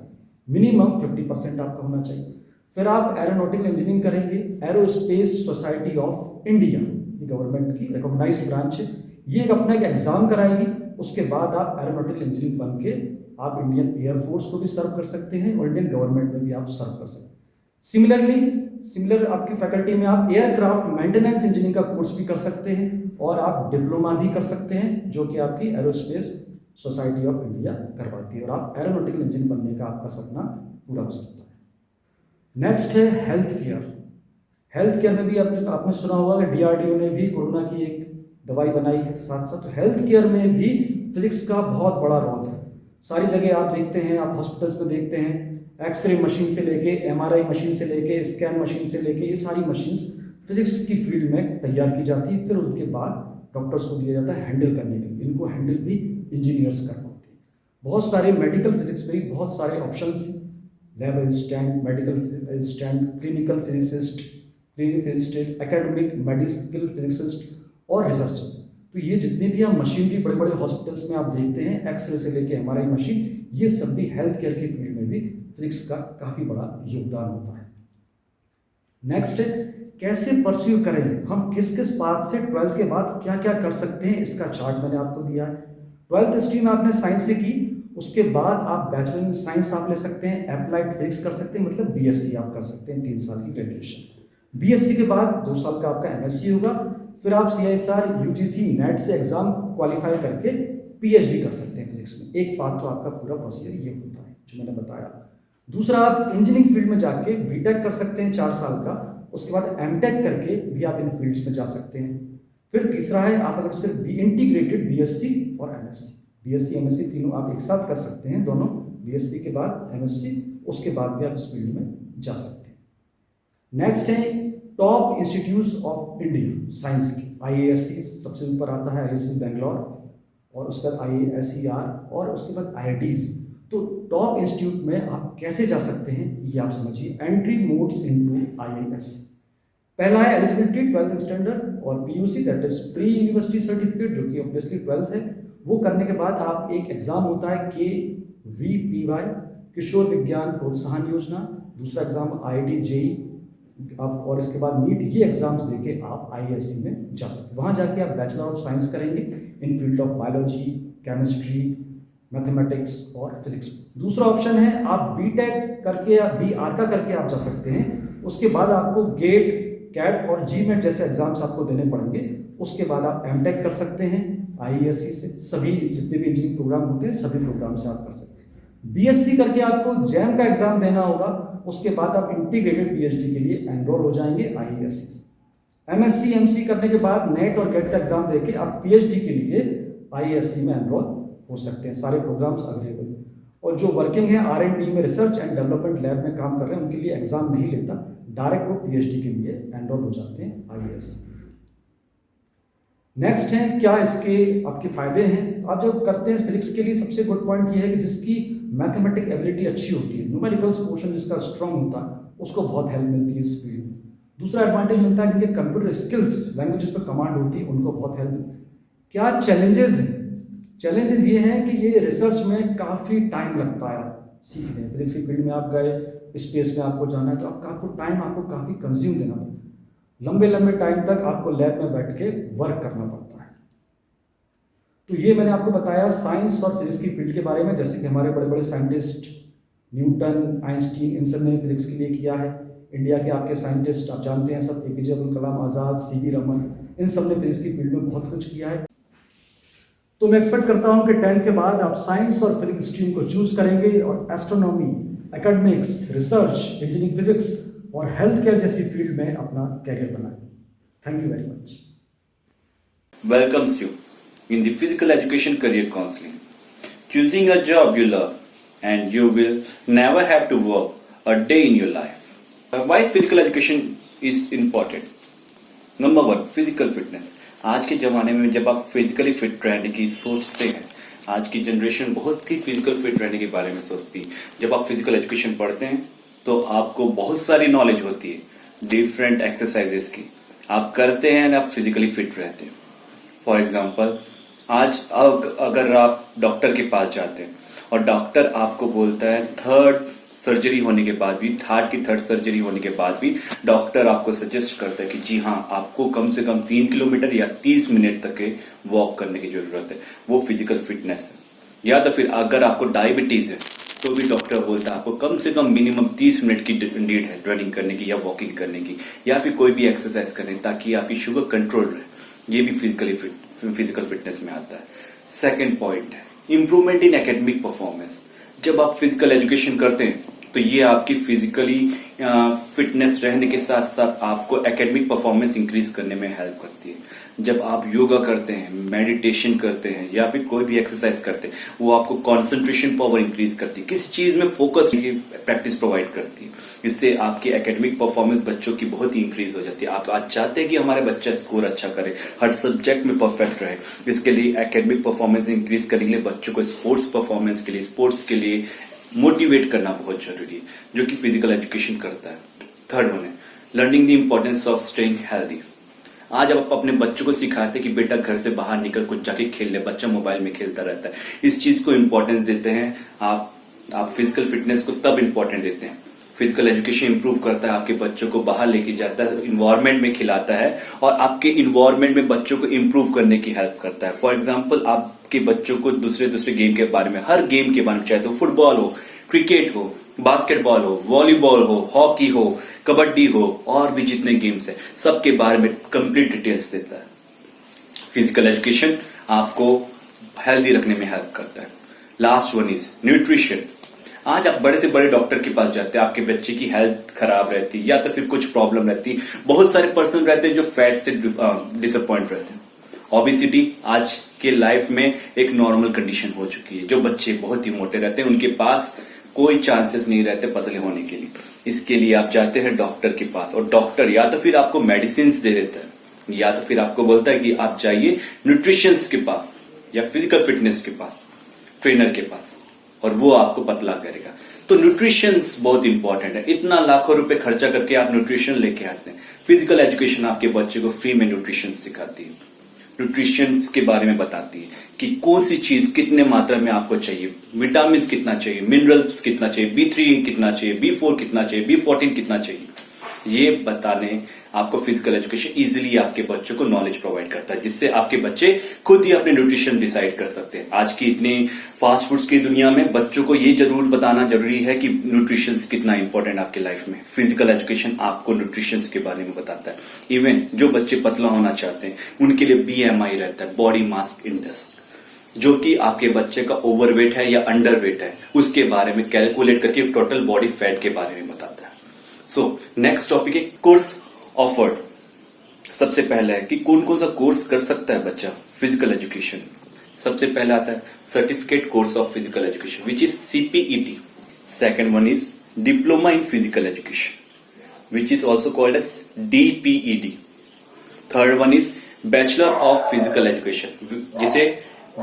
मिनिमम 50% आपका होना चाहिए। फिर आप एरोनॉटिकल इंजीनियरिंग करेंगे, एरोस्पेस सोसाइटी ऑफ इंडिया, ये गवर्नमेंट की रिकॉग्नाइज्ड ब्रांच है, ये एक अपना एक एग्जाम कराएगी। उसके बाद आप एरोनॉटिकल इंजीनियर बन के आप इंडियन एयरफोर्स को भी सर्व कर सकते हैं और इंडियन गवर्नमेंट में भी आप सर्व कर सकते हैं। सिमिलर आपकी फैकल्टी में आप एयरक्राफ्ट मेंटेनेंस इंजीनियरिंग का कोर्स भी कर सकते हैं और आप डिप्लोमा भी कर सकते हैं, जो कि आपकी एरोस्पेस सोसाइटी ऑफ इंडिया करवाती है, और आप एरोनॉटिकल इंजीनियर बनने का आपका सपना पूरा हो सकता है। नेक्स्ट है हेल्थ केयर। हेल्थ केयर में भी आपने सुना होगा कि डीआरडीओ ने भी कोरोना की एक दवाई बनाई है, साथ साथ हेल्थ केयर में भी फिजिक्स का बहुत बड़ा रोल है। सारी जगह आप देखते हैं, आप हॉस्पिटल्स में देखते हैं, एक्सरे मशीन से लेके, एमआरआई मशीन से लेके, स्कैन मशीन से लेके, ये सारी मशीन्स फिजिक्स की फील्ड में तैयार की जाती है। फिर उसके बाद डॉक्टर्स को दिया जाता है हैंडल करने के लिए, इनको हैंडल भी इंजीनियर्स कर पाते हैं। बहुत सारे मेडिकल फिजिक्स में भी बहुत सारे ऑप्शंस हैं, lab assistant, medical assistant, clinical physicist, academic medical physicist और रिसर्चर। तो ये जितने भी हम मशीनरी बड़े बड़े हॉस्पिटल्स में आप देखते हैं, एक्सरे से लेके एमआरआई मशीन, ये सब भी हेल्थ केयर की फील्ड में भी फिजिक्स का काफ़ी बड़ा योगदान होता है। नेक्स्ट है कैसे परस्यू करें, हम किस किस पाथ से 12th के बाद क्या क्या कर सकते हैं, इसका चार्ट मैंने आपको दिया है। 12th स्ट्रीम आपने साइंस से की, उसके बाद आप बैचलर इन साइंस आप ले सकते हैं, अप्लाइड फिजिक्स कर सकते हैं, मतलब बीएससी आप कर सकते हैं, 3 साल की ग्रेजुएशन। बीएससी के बाद 2 साल का आपका एमएससी होगा, फिर आप सीआईएसआर, यूजीसी, नेट से एग्जाम क्वालिफाई करके पीएचडी कर सकते हैं फिजिक्स में। एक पाथ तो आपका पूरा प्रोसीजर ये होता है जो मैंने बताया। दूसरा, आप इंजीनियरिंग फील्ड में जाके बीटेक कर सकते हैं 4 साल का, उसके बाद एमटेक करके भी आप इन फील्ड्स में जा सकते हैं। फिर तीसरा है, आप अगर सिर्फ इंटीग्रेटेड बीएससी और एमएससी, बीएससी एमएससी तीनों आप एक साथ कर सकते हैं, दोनों बीएससी के बाद एमएससी, उसके बाद भी आप इस फील्ड में जा सकते हैं। नेक्स्ट है top institutes of India science की, आईएएससी सबसे ऊपर आता है, आईएससी बेंगलोर, और उसके बाद आईएसईआर, और उसके बाद आईआईटीज। तो टॉप इंस्टीट्यूट में आप कैसे जा सकते हैं ये आप समझिए। एंट्री मोड्स इनटू आईआईएस, पहला है एलिजिबिलिटी 12th स्टैंडर्ड और PUC, that is pre university certificate, जो कि ऑब्वियसली 12th है। वो करने के बाद आप एक एग्जाम होता है KVPY, किशोर विज्ञान प्रोत्साहन योजना, दूसरा एग्जाम IIT JEE आप, और इसके बाद नीट, ये एग्जाम्स देके आप आईएएससी में जा सकते हैं। वहाँ जाके आप बैचलर ऑफ साइंस करेंगे in field of biology, chemistry, mathematics और फिजिक्स। दूसरा ऑप्शन है आप बीटेक करके या BRCA करके आप जा सकते हैं, उसके बाद आपको गेट, कैट और GMAT जैसे एग्जाम्स आपको देने पड़ेंगे। उसके बाद आप एमटेक कर सकते हैं आईएएससी से, सभी जितने भी इंजीनियरिंग प्रोग्राम होते हैं सभी प्रोग्राम से आप कर सकते हैं। बीएससी करके आपको जैम का एग्जाम देना होगा, उसके बाद आप इंटीग्रेटेड पीएचडी के लिए एनरोल हो जाएंगे आईएएससी से। एमएससी एमसी करने के बाद नेट और गेट का एग्जाम देके आप पीएचडी के लिए आईएएससी में एनरोल हो सकते हैं, सारे प्रोग्राम्स अवेलेबल। और जो वर्किंग है R&D में, रिसर्च एंड डेवलपमेंट लैब में काम कर रहे हैं, उनके लिए एग्ज़ाम नहीं लेता, डायरेक्ट वो PhD के लिए एनरोल हो जाते हैं IAS। नेक्स्ट है, क्या इसके आपके फ़ायदे हैं। आप जब करते हैं फिजिक्स के लिए सबसे गुड पॉइंट ये है कि जिसकी मैथमेटिक एबिलिटी अच्छी होती है, न्यूमेरिकल्स पोर्शन जिसका स्ट्रांग होता है, उसको बहुत हेल्प मिलती है इस फील्ड में। दूसरा एडवांटेज मिलता है जिनके कंप्यूटर स्किल्स, लैंग्वेजेस पर कमांड होती है, उनको बहुत हेल्प। क्या चैलेंजेस हैं? चैलेंजेस ये हैं कि ये रिसर्च में काफ़ी टाइम लगता है सीखने। फिजिक्स की फील्ड में आप गए, स्पेस में आपको जाना है, तो आपको टाइम आपको काफ़ी कंज्यूम देना पड़ता है। लंबे लंबे टाइम तक आपको लैब में बैठ के वर्क करना पड़ता है। तो ये मैंने आपको बताया साइंस और फिजिक्स की फील्ड के बारे में, जैसे कि हमारे बड़े बड़े साइंटिस्ट न्यूटन, आइंस्टीन, इन सब ने फिजिक्स के लिए किया है। इंडिया के आपके साइंटिस्ट आप जानते हैं सब, APJ अब्दुल कलाम आज़ाद, CV रमन, इन सब ने फिजिक्स की फील्ड में बहुत कुछ किया है। तो मैं एक्सपेक्ट करता हूँ कि 10th के बाद आप साइंस और फिजिक्स स्ट्रीम को चूज करेंगे और astronomy, academics, research, engineering physics और हेल्थ केयर जैसी फील्ड में अपना कैरियर बनाएं। Thank you very much. Welcomes you in the physical education career counseling. Choosing a job you love and you will never have to work a day in your life. Why is physical education is important? Number 1, physical fitness. आज के ज़माने में जब आप physically fit रहने की सोचते हैं, आज की जनरेशन बहुत ही फिजिकल फिट रहने के बारे में सोचती है। जब आप फिजिकल एजुकेशन पढ़ते हैं तो आपको बहुत सारी नॉलेज होती है डिफरेंट एक्सरसाइजेस की, आप करते हैं और आप फिजिकली फिट रहते हैं। फॉर एग्जाम्पल, आज अगर आप डॉक्टर के पास जाते हैं और डॉक्टर आपको बोलता है थर्ड सर्जरी होने के बाद भी, हार्ट की थर्ड सर्जरी होने के बाद भी डॉक्टर आपको सजेस्ट करता है कि जी हाँ, आपको कम से कम 3 किलोमीटर या 30 मिनट तक के वॉक करने की जरूरत है, वो फिजिकल फिटनेस है। या तो फिर अगर आपको डायबिटीज है तो भी डॉक्टर बोलता है आपको कम से कम मिनिमम 30 मिनट की नीड है रनिंग करने की या वॉकिंग करने की या फिर कोई भी एक्सरसाइज करने, ताकि आपकी शुगर कंट्रोल रहे। ये भी फिजिकल फिटनेस में आता है। सेकेंड पॉइंट है इंप्रूवमेंट इन एकेडमिक परफॉर्मेंस। जब आप फिजिकल एजुकेशन करते हैं तो ये आपकी फिजिकली फिटनेस रहने के साथ साथ आपको एकेडमिक परफॉर्मेंस इंक्रीज करने में हेल्प करती है। जब आप योगा करते हैं, मेडिटेशन करते हैं या फिर कोई भी एक्सरसाइज करते हैं, वो आपको कंसंट्रेशन पावर इंक्रीज करती है, किसी चीज में फोकस की प्रैक्टिस प्रोवाइड करती है। इससे आपकी एकेडमिक परफॉर्मेंस बच्चों की बहुत ही इंक्रीज हो जाती है। आप आज चाहते हैं कि हमारे बच्चा स्कोर अच्छा करे, हर सब्जेक्ट में परफेक्ट रहे, इसके लिए एकेडमिक परफॉर्मेंस इंक्रीज करने के लिए बच्चों को स्पोर्ट्स परफॉर्मेंस के लिए, स्पोर्ट्स के लिए मोटिवेट करना बहुत जरूरी है, जो कि फिजिकल एजुकेशन करता है। थर्ड वन है learning the importance of staying healthy. आज आप अपने बच्चों को सिखाते हैं कि बेटा घर से बाहर निकल कुछ जाके खेल ले, बच्चा मोबाइल में खेलता रहता है, इस चीज को इंपॉर्टेंस देते हैं। आप फिजिकल फिटनेस को तब इंपॉर्टेंट देते हैं। फिजिकल एजुकेशन इंप्रूव करता है, आपके बच्चों को बाहर लेके जाता है, इन्वायरमेंट में खिलाता है और आपके इन्वायरमेंट में बच्चों को इंप्रूव करने की हेल्प करता है। फॉर एग्जाम्पल, आपके बच्चों को दूसरे गेम के बारे में, हर गेम के बारे में, चाहे तो फुटबॉल हो, क्रिकेट हो, बास्केटबॉल हो, वॉलीबॉल हो, हॉकी हो, कबड्डी हो और भी जितने गेम्स हैं, सबके बारे में कंप्लीट डिटेल्स देता है। फिजिकल एजुकेशन आपको हेल्दी रखने में हेल्प करता है। Last one is nutrition. आज आप बड़े से बड़े डॉक्टर के पास जाते हैं, आपके बच्चे की हेल्थ खराब रहती है या तो फिर कुछ प्रॉब्लम रहती है। बहुत सारे पर्सन रहते हैं जो फैट से डिसअपॉइंट रहते हैं। ओबेसिटी आज के लाइफ में एक नॉर्मल कंडीशन हो चुकी है। जो बच्चे बहुत ही मोटे रहते हैं उनके पास कोई चांसेस नहीं रहते पतले होने के लिए। इसके लिए आप जाते हैं डॉक्टर के पास और डॉक्टर या तो फिर आपको मेडिसिन दे देता है या तो फिर आपको बोलता है कि आप जाइए न्यूट्रिशंस के पास या फिजिकल फिटनेस के पास, ट्रेनर के पास, और वो आपको पतला करेगा। तो न्यूट्रिशंस बहुत इंपॉर्टेंट है। इतना लाखों रुपए खर्चा करके आप न्यूट्रिशन लेके आते हैं। फिजिकल एजुकेशन आपके बच्चे को फ्री में न्यूट्रिशन सिखाती है, न्यूट्रिशन के बारे में बताती है कि कौन सी चीज कितने मात्रा में आपको चाहिए, विटामिन कितना चाहिए, मिनरल्स कितना चाहिए, B3 कितना चाहिए, B4 कितना चाहिए, B14 कितना चाहिए। ये बताने आपको फिजिकल एजुकेशन इजीली आपके बच्चों को नॉलेज प्रोवाइड करता है, जिससे आपके बच्चे खुद ही अपने न्यूट्रिशन डिसाइड कर सकते हैं। आज की इतनी फास्ट फूड्स की दुनिया में बच्चों को ये जरूर बताना जरूरी है कि न्यूट्रिशन कितना इंपॉर्टेंट आपके लाइफ में। फिजिकल एजुकेशन आपको न्यूट्रिशन के बारे में बताता है। इवन जो बच्चे पतला होना चाहते हैं उनके लिए BMI रहता है, बॉडी मास इंडेक्स, जो कि आपके बच्चे का ओवरवेट है या अंडर वेट है उसके बारे में कैलकुलेट करके टोटल बॉडी फैट के बारे में बताता है। सो नेक्स्ट टॉपिक है कोर्स ऑफर्ड। सबसे पहला है कि कौन कौन सा कोर्स कर सकता है बच्चा फिजिकल एजुकेशन। सबसे पहला आता है certificate course of physical education which is CPET. Second one is diploma in physical education which is also called as DPED. Third one is bachelor of physical education जिसे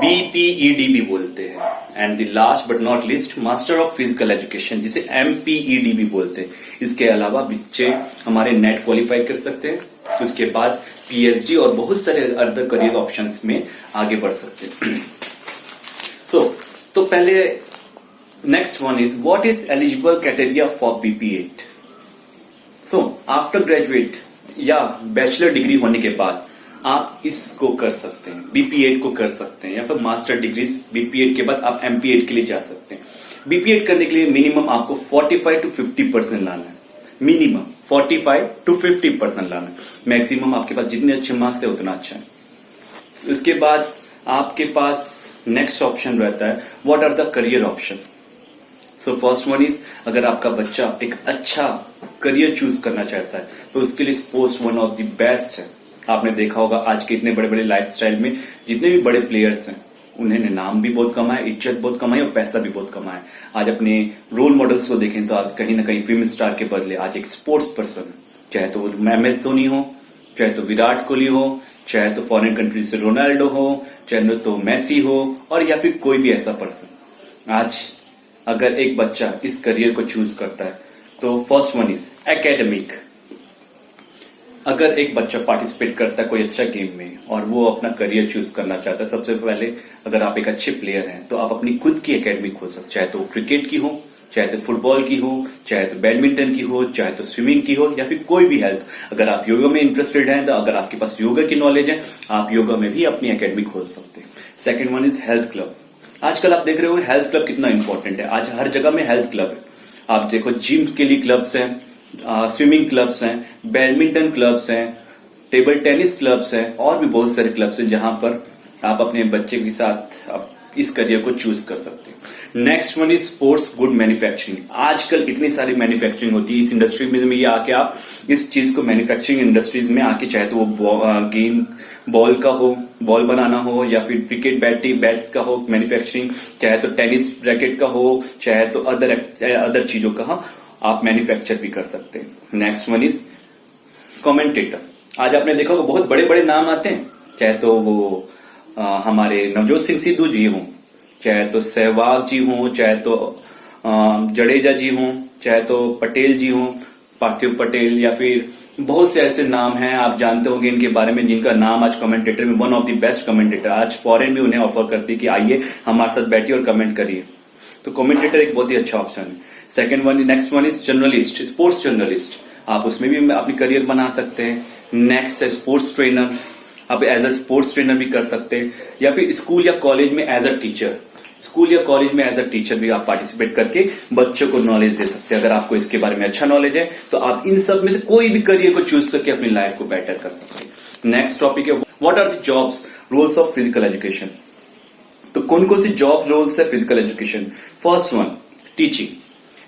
BPED भी बोलते हैं. And the last but not least master of physical education जिसे MPED भी बोलते हैं. इसके अलावा बच्चे हमारे नेट क्वालिफाई कर सकते हैं, उसके बाद PhD और बहुत सारे अदर करियर ऑप्शंस में आगे बढ़ सकते हैं. तो पहले next one is what is eligible criteria for BPED. So after graduate या बैचलर डिग्री होने के बाद आप इसको कर सकते हैं, BPED को कर सकते हैं, या फिर मास्टर डिग्री BPED के बाद आप MPED के लिए जा सकते हैं. BPED करने के लिए मिनिमम आपको 45 to 50% लाना है. मिनिमम 45 to 50% लाना है. मैक्सिमम आपके पास जितने अच्छे मार्क्स है उतना अच्छा है. इसके बाद आपके पास नेक्स्ट ऑप्शन रहता है what are the career option. So first one is अगर आपका बच्चा एक अच्छा करियर चूज करना चाहता है तो उसके लिए sports one of the best है. आपने देखा होगा आज के इतने बड़े बड़े लाइफस्टाइल में जितने भी बड़े प्लेयर्स हैं उन्होंने नाम भी बहुत कमाया, इज्जत बहुत कमाई और पैसा भी बहुत कमाया. आज अपने रोल मॉडल्स को देखें तो आज कहीं ना कहीं फिल्म स्टार के बदले आज एक स्पोर्ट्स पर्सन है. चाहे तो MS धोनी हो, चाहे तो विराट कोहली हो, चाहे तो फॉरेन कंट्री से रोनाल्डो हो, चाहे तो मेसी हो, और या फिर कोई भी ऐसा पर्सन. आज अगर एक बच्चा इस करियर को चूज करता है तो फर्स्ट वन इज एकेडमिक. अगर एक बच्चा पार्टिसिपेट करता है कोई अच्छा गेम में और वो अपना करियर चूज करना चाहता है, सबसे पहले अगर आप एक अच्छे प्लेयर हैं तो आप अपनी खुद की एकेडमी खोल सकते. चाहे तो क्रिकेट की हो, चाहे तो फुटबॉल की हो, चाहे तो बैडमिंटन की हो, चाहे तो स्विमिंग की हो, या फिर कोई भी हेल्थ. अगर आप योगा में इंटरेस्टेड हैं तो अगर आपके पास योगा की नॉलेज है आप योगा में भी अपनी एकेडमी खोल सकते हैं. Second one is health club. आजकल आप देख रहे हो हेल्थ क्लब कितना इंपॉर्टेंट है. आज हर जगह में हेल्थ क्लब है. आप देखो जिम के लिए क्लब्स हैं, स्विमिंग क्लब्स हैं, बैडमिंटन क्लब्स हैं, टेबल टेनिस क्लब्स हैं, और भी बहुत सारे क्लब्स हैं जहां पर आप अपने बच्चे के साथ आप इस करियर को चूज कर सकते हैं. Next one is sports good manufacturing. आजकल इतनी सारी मैन्युफैक्चरिंग होती है इस इंडस्ट्री में ये आके आप इस चीज को मैन्युफैक्चरिंग इंडस्ट्रीज में आके चाहे तो वो गेम बॉल का हो, बॉल बनाना हो, या फिर क्रिकेट बैट्स का हो मैन्युफैक्चरिंग, चाहे तो टेनिस रैकेट का हो, चाहे तो अदर चीजों का हो, आप मैन्युफैक्चर भी कर सकते हैं. Next one is commentator. आज आपने देखा होगा बहुत बड़े बड़े नाम आते हैं, चाहे तो वो हमारे नवजोत सिंह सिद्धू जी हों, चाहे तो सहवाग जी हों, चाहे तो जडेजा जी हों, चाहे तो पटेल जी हों, पार्थिव पटेल, या फिर बहुत से ऐसे नाम हैं आप जानते होंगे इनके बारे में जिनका नाम आज कमेंटेटर में one of the best commentator. आज फॉरेन भी उन्हें ऑफर करती है कि आइए हमारे साथ बैठिए और कमेंट करिए. तो कमेंटेटर एक बहुत ही अच्छा ऑप्शन है. Second one next one is journalist, sports journalist. आप उसमें भी अपनी करियर बना सकते हैं. नेक्स्ट है स्पोर्ट्स ट्रेनर. आप एज अ स्पोर्ट्स ट्रेनर भी कर सकते हैं, या फिर स्कूल या कॉलेज में एज अ टीचर. स्कूल या कॉलेज में एज अ टीचर भी आप पार्टिसिपेट करके बच्चों को नॉलेज दे सकते हैं. अगर आपको इसके बारे में अच्छा नॉलेज है तो आप इन सब में से कोई भी करियर को चूज करके अपनी लाइफ को बेटर कर सकते हैं. नेक्स्ट टॉपिक है what are the jobs roles of physical education. तो कौन कौन सी जॉब रोल्स है physical education. First one teaching.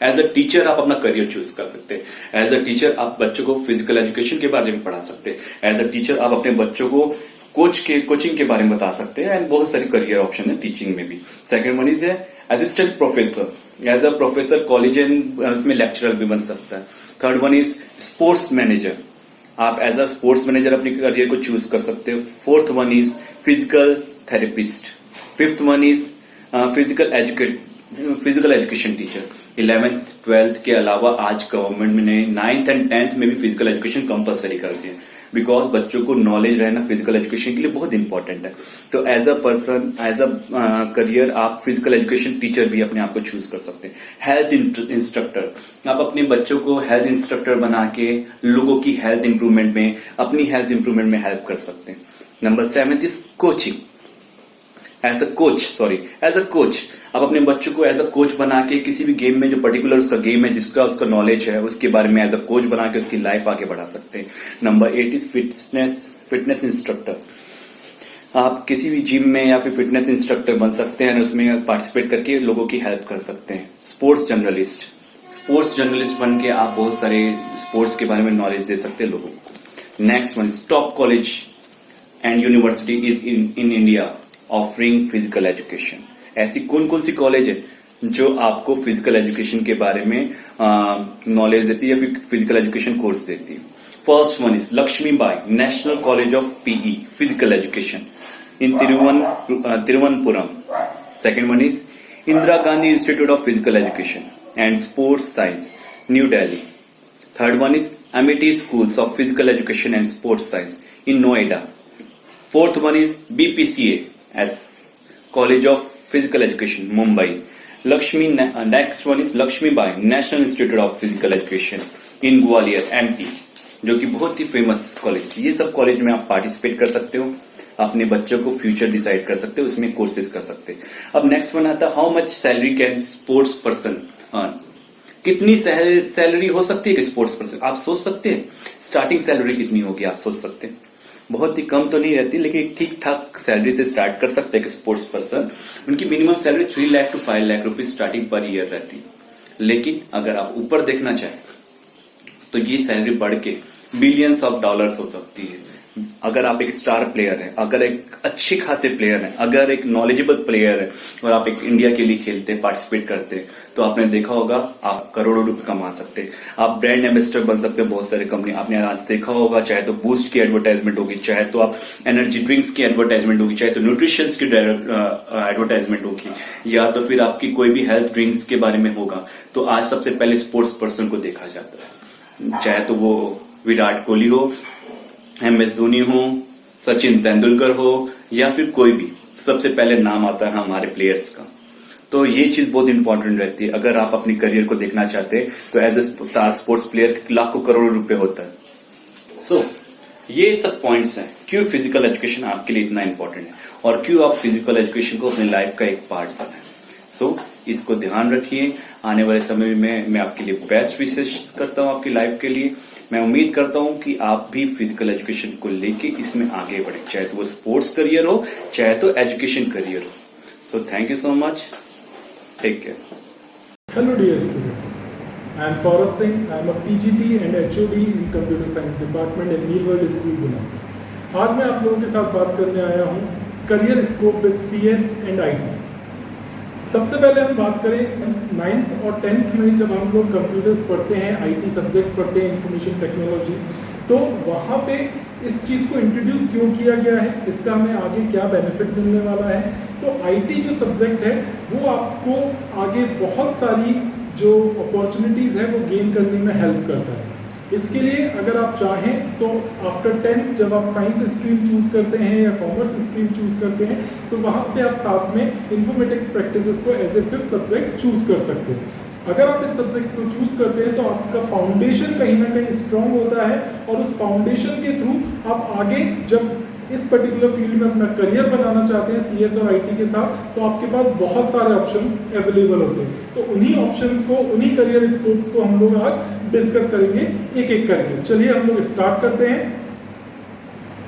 As a teacher आप अपना करियर चूज कर सकते हैं. एज अ टीचर आप बच्चों को फिजिकल एजुकेशन के बारे में पढ़ा सकते हैं. एज अ टीचर आप अपने बच्चों को कोचिंग के बारे में बता सकते हैं. एंड बहुत सारी करियर ऑप्शन है टीचिंग में भी. सेकंड वन इज है assistant professor. As a professor college and उसमें लेक्चरर भी बन सकता है. Third one is sports manager. आप एज अ स्पोर्ट्स मैनेजर अपनी करियर को चूज कर सकते हो. Fourth one is physical therapist. Fifth one is physical education teacher. 11th 12th के अलावा आज गवर्नमेंट ने 9th एंड 10th में भी फिजिकल एजुकेशन कंपलसरी कर दिया, बिकॉज बच्चों को नॉलेज रहना फिजिकल एजुकेशन के लिए बहुत इंपॉर्टेंट है. तो as a person as a career आप फिजिकल एजुकेशन टीचर भी अपने आप को चूज कर सकते हैं. Health instructor. आप अपने बच्चों को हेल्थ इंस्ट्रक्टर बना के लोगों की हेल्थ इंप्रूवमेंट में, अपनी हेल्थ इंप्रूवमेंट में हेल्प कर सकते हैं. Number 7 is coaching. As a coach आप अपने बच्चों को एज अ कोच बना के किसी भी गेम में जो पर्टिकुलर उसका गेम है जिसका उसका नॉलेज है उसके बारे में एज अ कोच बना के उसकी लाइफ आगे बढ़ा सकते हैं. Number 8 is fitness instructor. आप किसी भी जिम में या फिर फिटनेस इंस्ट्रक्टर बन सकते हैं, उसमें पार्टिसिपेट करके लोगों की हेल्प कर सकते हैं. स्पोर्ट्स जर्नलिस्ट बन के आप बहुत सारे स्पोर्ट्स के बारे में नॉलेज दे सकते हैं लोगों को. Next one top college and university is in India. Offering physical education. ऐसी कौन कौन सी कॉलेज है जो आपको फिजिकल एजुकेशन के बारे में नॉलेज देती है या फिर फिजिकल एजुकेशन कोर्स देती है? First one is Lakshmibai National College of PE Physical Education in Thiruvananthapuram. Second one is Indira Gandhi Institute of physical Education and Sports Science, New Delhi. Third one is Amity Schools of physical Education and Sports Science in Noida. Fourth one is BPCA S College of physical Education, Mumbai. Next one is Lakshmibai National Institute of physical Education in Gwalior, MP, जो कि बहुत ही famous college. ये सब college में आप participate कर सकते हो, अपने बच्चों को फ्यूचर डिसाइड कर सकते हो, उसमें कोर्सेज कर सकते हो। अब नेक्स्ट वन आता है how much salary can sports person earn. कितनी सैलरी हो सकती है कि स्पोर्ट्स पर्सन, आप सोच सकते हैं स्टार्टिंग सैलरी कितनी होगी? आप सोच सकते हैं बहुत ही कम तो नहीं रहती, लेकिन ठीक ठाक सैलरी से स्टार्ट कर सकते हैं कि स्पोर्ट्स पर्सन। उनकी minimum salary 3 lakh to 5 lakh rupees starting per year रहती है। लेकिन अगर आप ऊपर देखना चाहें तो ये सैलरी बढ़ के बिलियंस ऑफ डॉलर्स हो सकती है। अगर आप एक स्टार प्लेयर हैं, अगर एक अच्छे खासे प्लेयर हैं, अगर एक नॉलेजेबल प्लेयर है और आप एक इंडिया के लिए खेलते हैं, पार्टिसिपेट करते हैं, तो आपने देखा होगा आप करोड़ों रुपए कमा सकते हैं। आप ब्रांड एम्बेसडर बन सकते हैं बहुत सारे कंपनी। आपने आज देखा होगा, चाहे तो बूस्ट की एडवर्टाइजमेंट होगी, चाहे तो आप एनर्जी ड्रिंक्स की एडवर्टाइजमेंट होगी, चाहे तो न्यूट्रिशन की एडवर्टाइजमेंट होगी, या तो फिर आपकी कोई भी हेल्थ ड्रिंक्स के बारे में होगा। तो आज सबसे पहले स्पोर्ट्स पर्सन को देखा जाता है, चाहे तो वो विराट कोहली हो, MS धोनी हो, सचिन तेंदुलकर हो, या फिर कोई भी, सबसे पहले नाम आता है हमारे प्लेयर्स का। तो ये चीज बहुत इंपॉर्टेंट रहती है। अगर आप अपनी करियर को देखना चाहते हैं तो एज ए स्पोर्ट्स प्लेयर लाखों करोड़ों रुपए होता है। सो ये सब पॉइंट्स हैं क्यों फिजिकल एजुकेशन आपके लिए इतना इंपॉर्टेंट है और क्यों आप फिजिकल एजुकेशन को अपनी लाइफ का एक पार्ट बनाएं। सो इसको ध्यान रखिए। आने वाले समय में मैं आपके लिए बेस्ट विशेष करता हूं आपकी लाइफ के लिए। मैं उम्मीद करता हूं कि आप भी फिजिकल एजुकेशन को लेके इसमें आगे बढ़े, चाहे तो वो स्पोर्ट्स करियर हो, चाहे तो एजुकेशन करियर हो। So thank you so much, take care. Hello dear students, I am Saurabh Singh. I am a PGT and HOD in Computer Science Department in Neil World School, Guna. आज मैं आप लोगों के साथ बात करने आया हूँ career scope with CS and IT। सबसे पहले हम बात करें 9th और 10th में जब हम लोग कंप्यूटर्स पढ़ते हैं, IT सब्जेक्ट पढ़ते हैं, इंफॉर्मेशन टेक्नोलॉजी, तो वहाँ पे इस चीज़ को इंट्रोड्यूस क्यों किया गया है, इसका हमें आगे क्या बेनिफिट मिलने वाला है। सो IT जो सब्जेक्ट है वो आपको आगे बहुत सारी जो अपॉर्चुनिटीज़ है वो गेन करने में हेल्प करता है। इसके लिए अगर आप चाहें तो आफ्टर 10th जब आप साइंस स्ट्रीम चूज़ करते हैं या कॉमर्स स्ट्रीम चूज़ करते हैं तो वहाँ पे आप साथ में इन्फॉर्मेटिक्स प्रैक्टिसेस को as a 5th subject choose कर सकते हैं। अगर आप इस सब्जेक्ट को चूज़ करते हैं तो आपका फाउंडेशन कहीं ना कहीं स्ट्रांग होता है और उस फाउंडेशन के थ्रू आप आगे जब इस पर्टिकुलर फील्ड में अपना करियर बनाना चाहते हैं CS और IT के साथ, तो आपके पास बहुत सारे ऑप्शंस अवेलेबल होते हैं। तो उन्हीं ऑप्शंस को, उन्हीं करियर स्कोप्स को हम लोग आज डिस्कस करेंगे एक एक करके। चलिए हम लोग स्टार्ट करते हैं।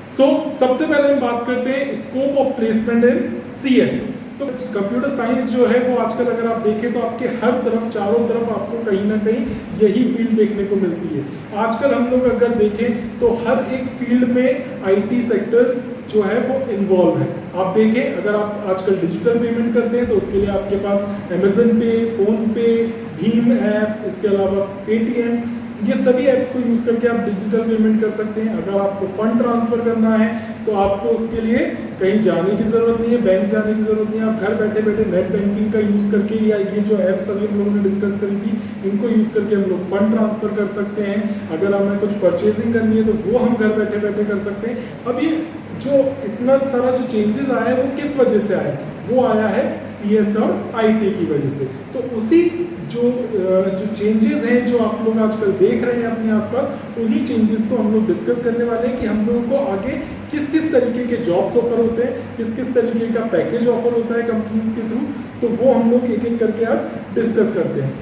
सबसे पहले हम बात करते हैं scope of placement in CS। तो कंप्यूटर साइंस जो है वो आजकल अगर आप देखें तो आपके हर तरफ, चारों तरफ आपको कहीं ना कहीं यही फील्ड देखने को मिलती है। आजकल हम लोग अगर देखें तो हर एक फील्ड में IT सेक्टर जो है वो इन्वॉल्व है। आप देखें अगर आप आजकल डिजिटल पेमेंट करते हैं तो उसके लिए आपके पास Amazon पे, फोन पे, भीम ऐप, इसके अलावा Paytm, ये सभी ऐप्स को यूज़ करके आप डिजिटल पेमेंट कर सकते हैं। अगर आपको फंड ट्रांसफ़र करना है तो आपको उसके लिए कहीं जाने की ज़रूरत नहीं है, बैंक जाने की ज़रूरत नहीं है। आप घर बैठे बैठे नेट बैंकिंग का यूज़ करके या ये जो ऐप्स अभी हम लोगों ने डिस्कस करी थी इनको यूज़ करके हम लोग फंड ट्रांसफ़र कर सकते हैं। अगर हमें कुछ परचेजिंग करनी है तो वो हम घर बैठे बैठे कर सकते हैं। अब ये जो इतना सारा जो चेंजेस आया है वो किस वजह से आया है? वो आया है CS और IT की वजह से। तो उसी जो चेंजेस हैं जो आप लोग आजकल देख रहे हैं अपने आसपास, उन्हीं चेंजेस को हम लोग डिस्कस करने वाले हैं कि हम लोगों को आगे किस किस तरीके के जॉब्स ऑफर होते हैं, किस किस तरीके का पैकेज ऑफर होता है कंपनीज के थ्रू। तो वो हम लोग एक एक करके आज डिस्कस करते हैं।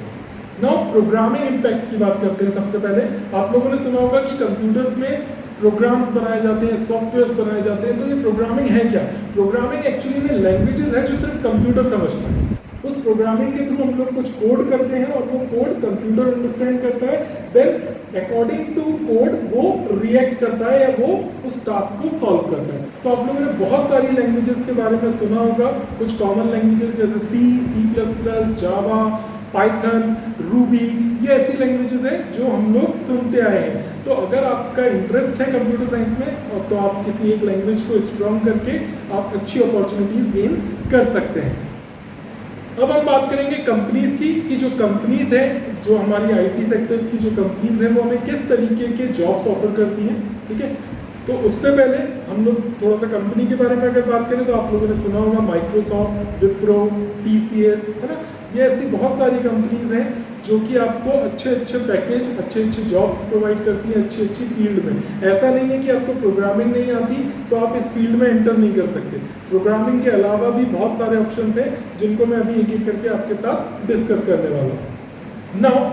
नाउ प्रोग्रामिंग इम्पैक्ट की बात करते हैं। सबसे पहले आप लोगों ने सुना होगा कि कंप्यूटर्स में प्रोग्राम्स बनाए जाते हैं, सॉफ्टवेयर्स बनाए जाते हैं। तो ये प्रोग्रामिंग है क्या? प्रोग्रामिंग एक्चुअली में लैंग्वेजेस है जो सिर्फ कंप्यूटर समझता है। उस प्रोग्रामिंग के थ्रू हम लोग कुछ कोड करते हैं और वो कोड कंप्यूटर अंडरस्टैंड करता है, देन अकॉर्डिंग टू कोड वो रिएक्ट करता है या वो उस टास्क को सॉल्व करता है। तो आप लोगों ने बहुत सारी लैंग्वेजेस के बारे में सुना होगा, कुछ कॉमन लैंग्वेजेस जैसे सी, C++, जावा, पाइथन, रूबी, ये ऐसी लैंग्वेजेस हैं जो हम लोग सुनते आए हैं। तो अगर आपका इंटरेस्ट है कंप्यूटर साइंस में तो आप किसी एक लैंग्वेज को स्ट्रॉन्ग करके आप अच्छी अपॉर्चुनिटीज गेन कर सकते हैं। अब हम बात करेंगे कंपनीज की कि जो कंपनीज है, जो हमारी IT सेक्टर्स की जो कंपनीज हैं वो हमें किस तरीके के जॉब्स ऑफर करती हैं, ठीक है। तो उससे पहले हम लोग थोड़ा सा कंपनी के बारे में अगर बात करें तो आप लोगों ने सुना होगा माइक्रोसॉफ्ट, विप्रो, TCS, है ना। ये ऐसी बहुत सारी कंपनीज हैं जो कि आपको अच्छे अच्छे पैकेज, अच्छे अच्छे जॉब्स प्रोवाइड करती हैं अच्छी अच्छी फील्ड में। ऐसा नहीं है कि आपको प्रोग्रामिंग नहीं आती तो आप इस फील्ड में एंटर नहीं कर सकते। प्रोग्रामिंग के अलावा भी बहुत सारे ऑप्शंस हैं जिनको मैं अभी एक एक करके आपके साथ डिस्कस करने वाला हूँ। नाउ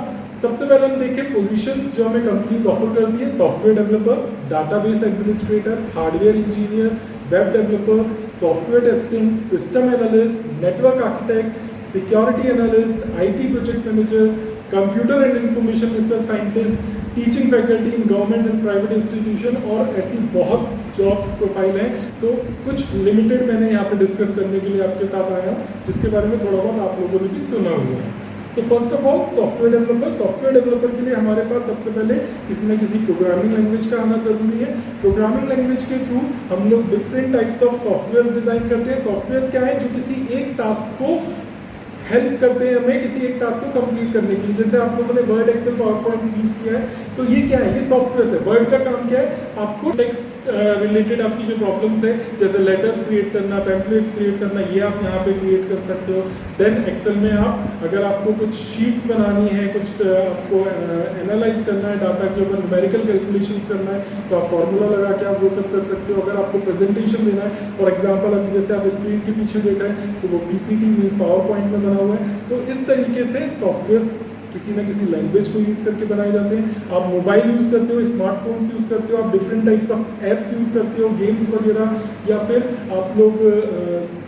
सबसे पहले हम देखें पोजीशंस जो हमें कंपनीज ऑफर करती है। Software developer, database administrator, hardware engineer, web developer, software testing, system analyst, network architect, security analyst, IT project manager, computer and information research scientist, teaching faculty in government and private institution, और ऐसी बहुत jobs profile हैं। तो कुछ limited मैंने यहाँ पे discuss करने के लिए आपके साथ आया हूँ जिसके बारे में थोड़ा बहुत आप लोगों ने भी सुना हुआ है। So first of all software developer. Software developer के लिए हमारे पास सबसे पहले किसी न किसी प्रोग्रामिंग लैंग्वेज का आना जरूरी है। प्रोग्रामिंग लैंग्वेज के थ्रू हम लोग different types of software design करते हैं। सॉफ्टवेयर क्या है, जो किसी एक टास्क को हेल्प करते हैं हमें किसी एक टास्क को कंप्लीट करने के लिए। जैसे आप लोगों ने Word, Excel, PowerPoint use किया है तो ये क्या है, ये सॉफ्टवेयर है। वर्ड का काम क्या है, आपको टेक्स्ट रिलेटेड आपकी जो प्रॉब्लम्स है जैसे लेटर्स क्रिएट करना, टेम्पलेट्स क्रिएट करना, ये आप यहाँ पे क्रिएट कर सकते हो। देन एक्सेल में आप अगर आपको कुछ शीट्स बनानी है, कुछ आपको एनालाइज करना है डाटा के ऊपर, न्यूमेरिकल कैलकुलेशंस करना है तो आप फॉर्मूला लगा के आप वो सब कर सकते हो। अगर आपको प्रेजेंटेशन देना है, फॉर एग्जाम्पल अभी जैसे आप स्क्रीन के पीछे देख रहे हैं तो वो PPT मीन्स पावर पॉइंट में बना हुआ है। तो इस तरीके से सॉफ्टवेयर किसी न किसी लैंग्वेज को यूज करके बनाए जाते हैं। आप मोबाइल यूज करते हो, स्मार्टफोन्स यूज करते हो, आप different types of apps use करते हो, गेम्स वगैरह, या फिर आप लोग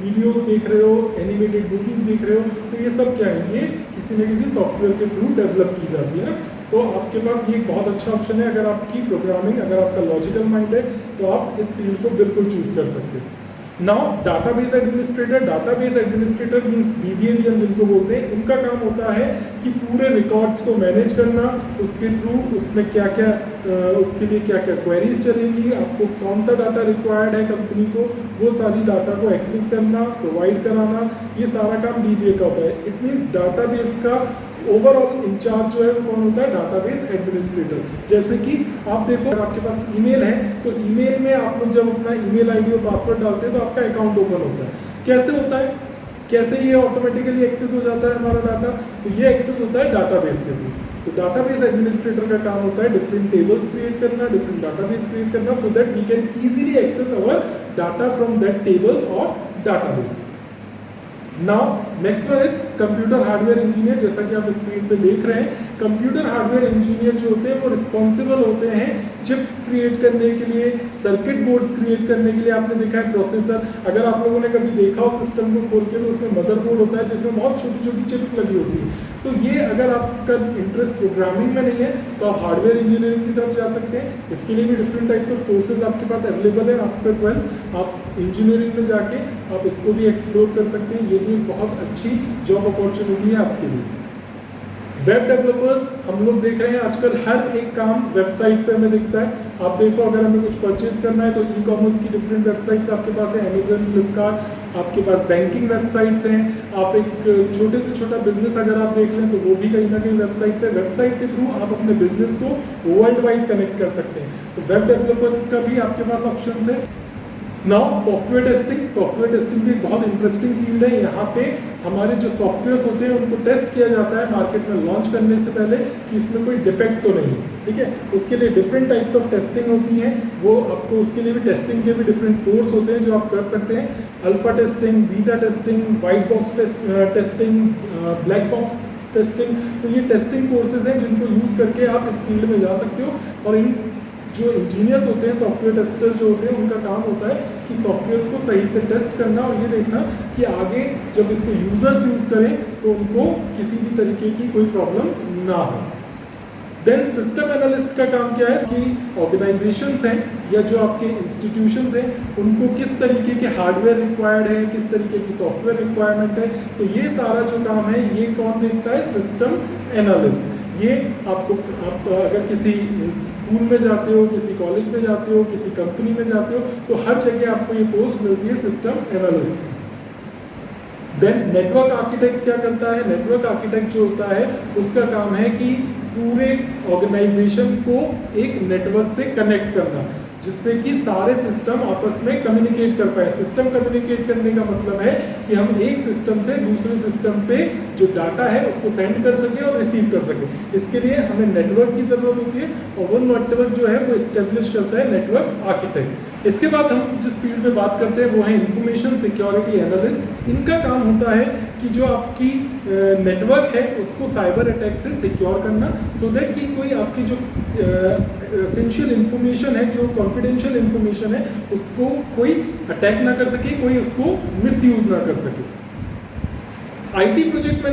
वीडियोस देख रहे हो, एनिमेटेड मूवीज देख रहे हो, तो ये सब क्या है, ये किसी न किसी सॉफ्टवेयर के थ्रू डेवलप की जाती है ना। तो आपके पास ये एक बहुत अच्छा ऑप्शन है। अगर आपकी प्रोग्रामिंग, अगर आपका लॉजिकल माइंड है तो आप इस फील्ड को बिल्कुल चूज कर सकते हैं। Now database administrator. Database administrator means DBA जिनको बोलते हैं। उनका काम होता है कि पूरे रिकॉर्ड्स को मैनेज करना, उसके थ्रू उसमें क्या क्या उसके लिए क्या क्या क्वेरीज चलेंगी, आपको कौन सा डाटा रिक्वायर्ड है कंपनी को, वो सारी डाटा को एक्सेस करना, प्रोवाइड कराना, ये सारा काम DBA का होता है। इट मीन्स डाटाबेस का ओवरऑल इंचार्ज जो है वो कौन होता है, डाटाबेस एडमिनिस्ट्रेटर। जैसे कि आप देखो अगर आपके पास ईमेल है तो ईमेल में आप लोग जब अपना ईमेल ID और पासवर्ड डालते हैं तो आपका अकाउंट ओपन होता है। कैसे होता है, कैसे ये ऑटोमेटिकली एक्सेस हो जाता है हमारा डाटा, तो ये एक्सेस होता है डाटाबेस के थ्रू। तो डाटाबेस एडमिनिस्ट्रेटर का काम होता है डिफरेंट टेबल्स क्रिएट करना, डिफरेंट डाटाबेस क्रिएट करना, so that we can easily access our data from that tables और database. Now next one is computer hardware engineer. जैसा कि आप स्क्रीन पे देख रहे हैं, कंप्यूटर हार्डवेयर इंजीनियर जो होते हैं वो रिस्पॉन्सिबल होते हैं चिप्स क्रिएट करने के लिए, सर्किट बोर्ड्स क्रिएट करने के लिए। आपने देखा है प्रोसेसर, अगर आप लोगों ने कभी देखा हो सिस्टम को खोल के तो उसमें मदरबोर्ड होता है जिसमें बहुत छोटी छोटी चिप्स लगी होती है। तो ये अगर आपका इंटरेस्ट प्रोग्रामिंग में नहीं है तो आप हार्डवेयर इंजीनियरिंग की तरफ जा सकते हैं। इसके लिए भी डिफरेंट टाइप्स ऑफ कोर्सेज आपके पास अवेलेबल है। आफ्टर 12 आप इंजीनियरिंग में जाके आप इसको भी एक्सप्लोर कर सकते हैं। ये भी एक बहुत अच्छी जॉब अपॉर्चुनिटी है आपके लिए। वेब डेवलपर्स हम लोग देख रहे हैं आजकल हर एक काम वेबसाइट पे हमें दिखता है। आप देखो अगर हमें कुछ परचेज करना है तो ई-कॉमर्स की डिफरेंट वेबसाइट्स आपके पास है, अमेजन, फ्लिपकार्ट, आपके पास बैंकिंग वेबसाइट्स हैं। आप एक छोटे से छोटा बिजनेस अगर आप देख लें तो वो भी कहीं ना कहीं वेबसाइट पे, वेबसाइट के थ्रू आप अपने बिजनेस को वर्ल्ड वाइड कनेक्ट कर सकते हैं। तो वेब डेवलपर्स का भी आपके पास ऑप्शन है। Now software testing. Software testing भी एक बहुत इंटरेस्टिंग फील्ड है। यहाँ पे हमारे जो सॉफ्टवेयर्स होते हैं उनको टेस्ट किया जाता है मार्केट में लॉन्च करने से पहले कि इसमें कोई डिफेक्ट तो नहीं है, ठीक है। उसके लिए डिफरेंट टाइप्स ऑफ टेस्टिंग होती हैं। वो आपको उसके लिए भी टेस्टिंग के भी डिफरेंट कोर्स होते हैं जो आप कर सकते हैं। Alpha testing, beta testing, white box testing, black box testing. तो ये टेस्टिंग कोर्सेज हैं जिनको यूज़ करके आप इस फील्ड में जा सकते हो और इन जो इंजीनियर्स होते हैं, सॉफ्टवेयर टेस्टर्स जो होते हैं, उनका काम होता है कि सॉफ्टवेयर्स को सही से टेस्ट करना और ये देखना कि आगे जब इसको यूज़र्स यूज़ करें तो उनको किसी भी तरीके की कोई प्रॉब्लम ना हो। देन सिस्टम एनालिस्ट का काम क्या है कि ऑर्गेनाइजेशंस हैं या जो आपके इंस्टीट्यूशंस हैं उनको किस तरीके के हार्डवेयर रिक्वायर्ड है, किस तरीके की सॉफ्टवेयर रिक्वायरमेंट है, तो ये सारा जो काम है ये कौन देखता है? System analyst. ये आपको आप अगर किसी स्कूल में जाते हो, किसी कॉलेज में जाते हो, किसी कंपनी में जाते हो तो हर जगह आपको ये पोस्ट मिलती है system analyst. Then network architect क्या करता है? नेटवर्क आर्किटेक्ट जो होता है उसका काम है कि पूरे ऑर्गेनाइजेशन को एक नेटवर्क से कनेक्ट करना जिससे कि सारे सिस्टम आपस में कम्युनिकेट कर पाए। सिस्टम कम्युनिकेट करने का मतलब है कि हम एक सिस्टम से दूसरे सिस्टम पे जो डाटा है उसको सेंड कर सके और रिसीव कर सके। इसके लिए हमें नेटवर्क की ज़रूरत होती है और वो नेटवर्क जो है वो इस्टेब्लिश करता है नेटवर्क आर्किटेक्ट। इसके बाद हम जिस फील्ड में बात करते हैं वो है इंफॉर्मेशन सिक्योरिटी एनालिस्ट। इनका काम होता है कि जो आपकी नेटवर्क है उसको साइबर अटैक से सिक्योर करना, सो दैट कि कोई आपकी जो एसेंशियल इंफॉर्मेशन है, जो कॉन्फिडेंशियल इंफॉर्मेशन है, उसको कोई अटैक ना कर सके, कोई उसको मिसयूज ना कर सके। आईटी प्रोजेक्ट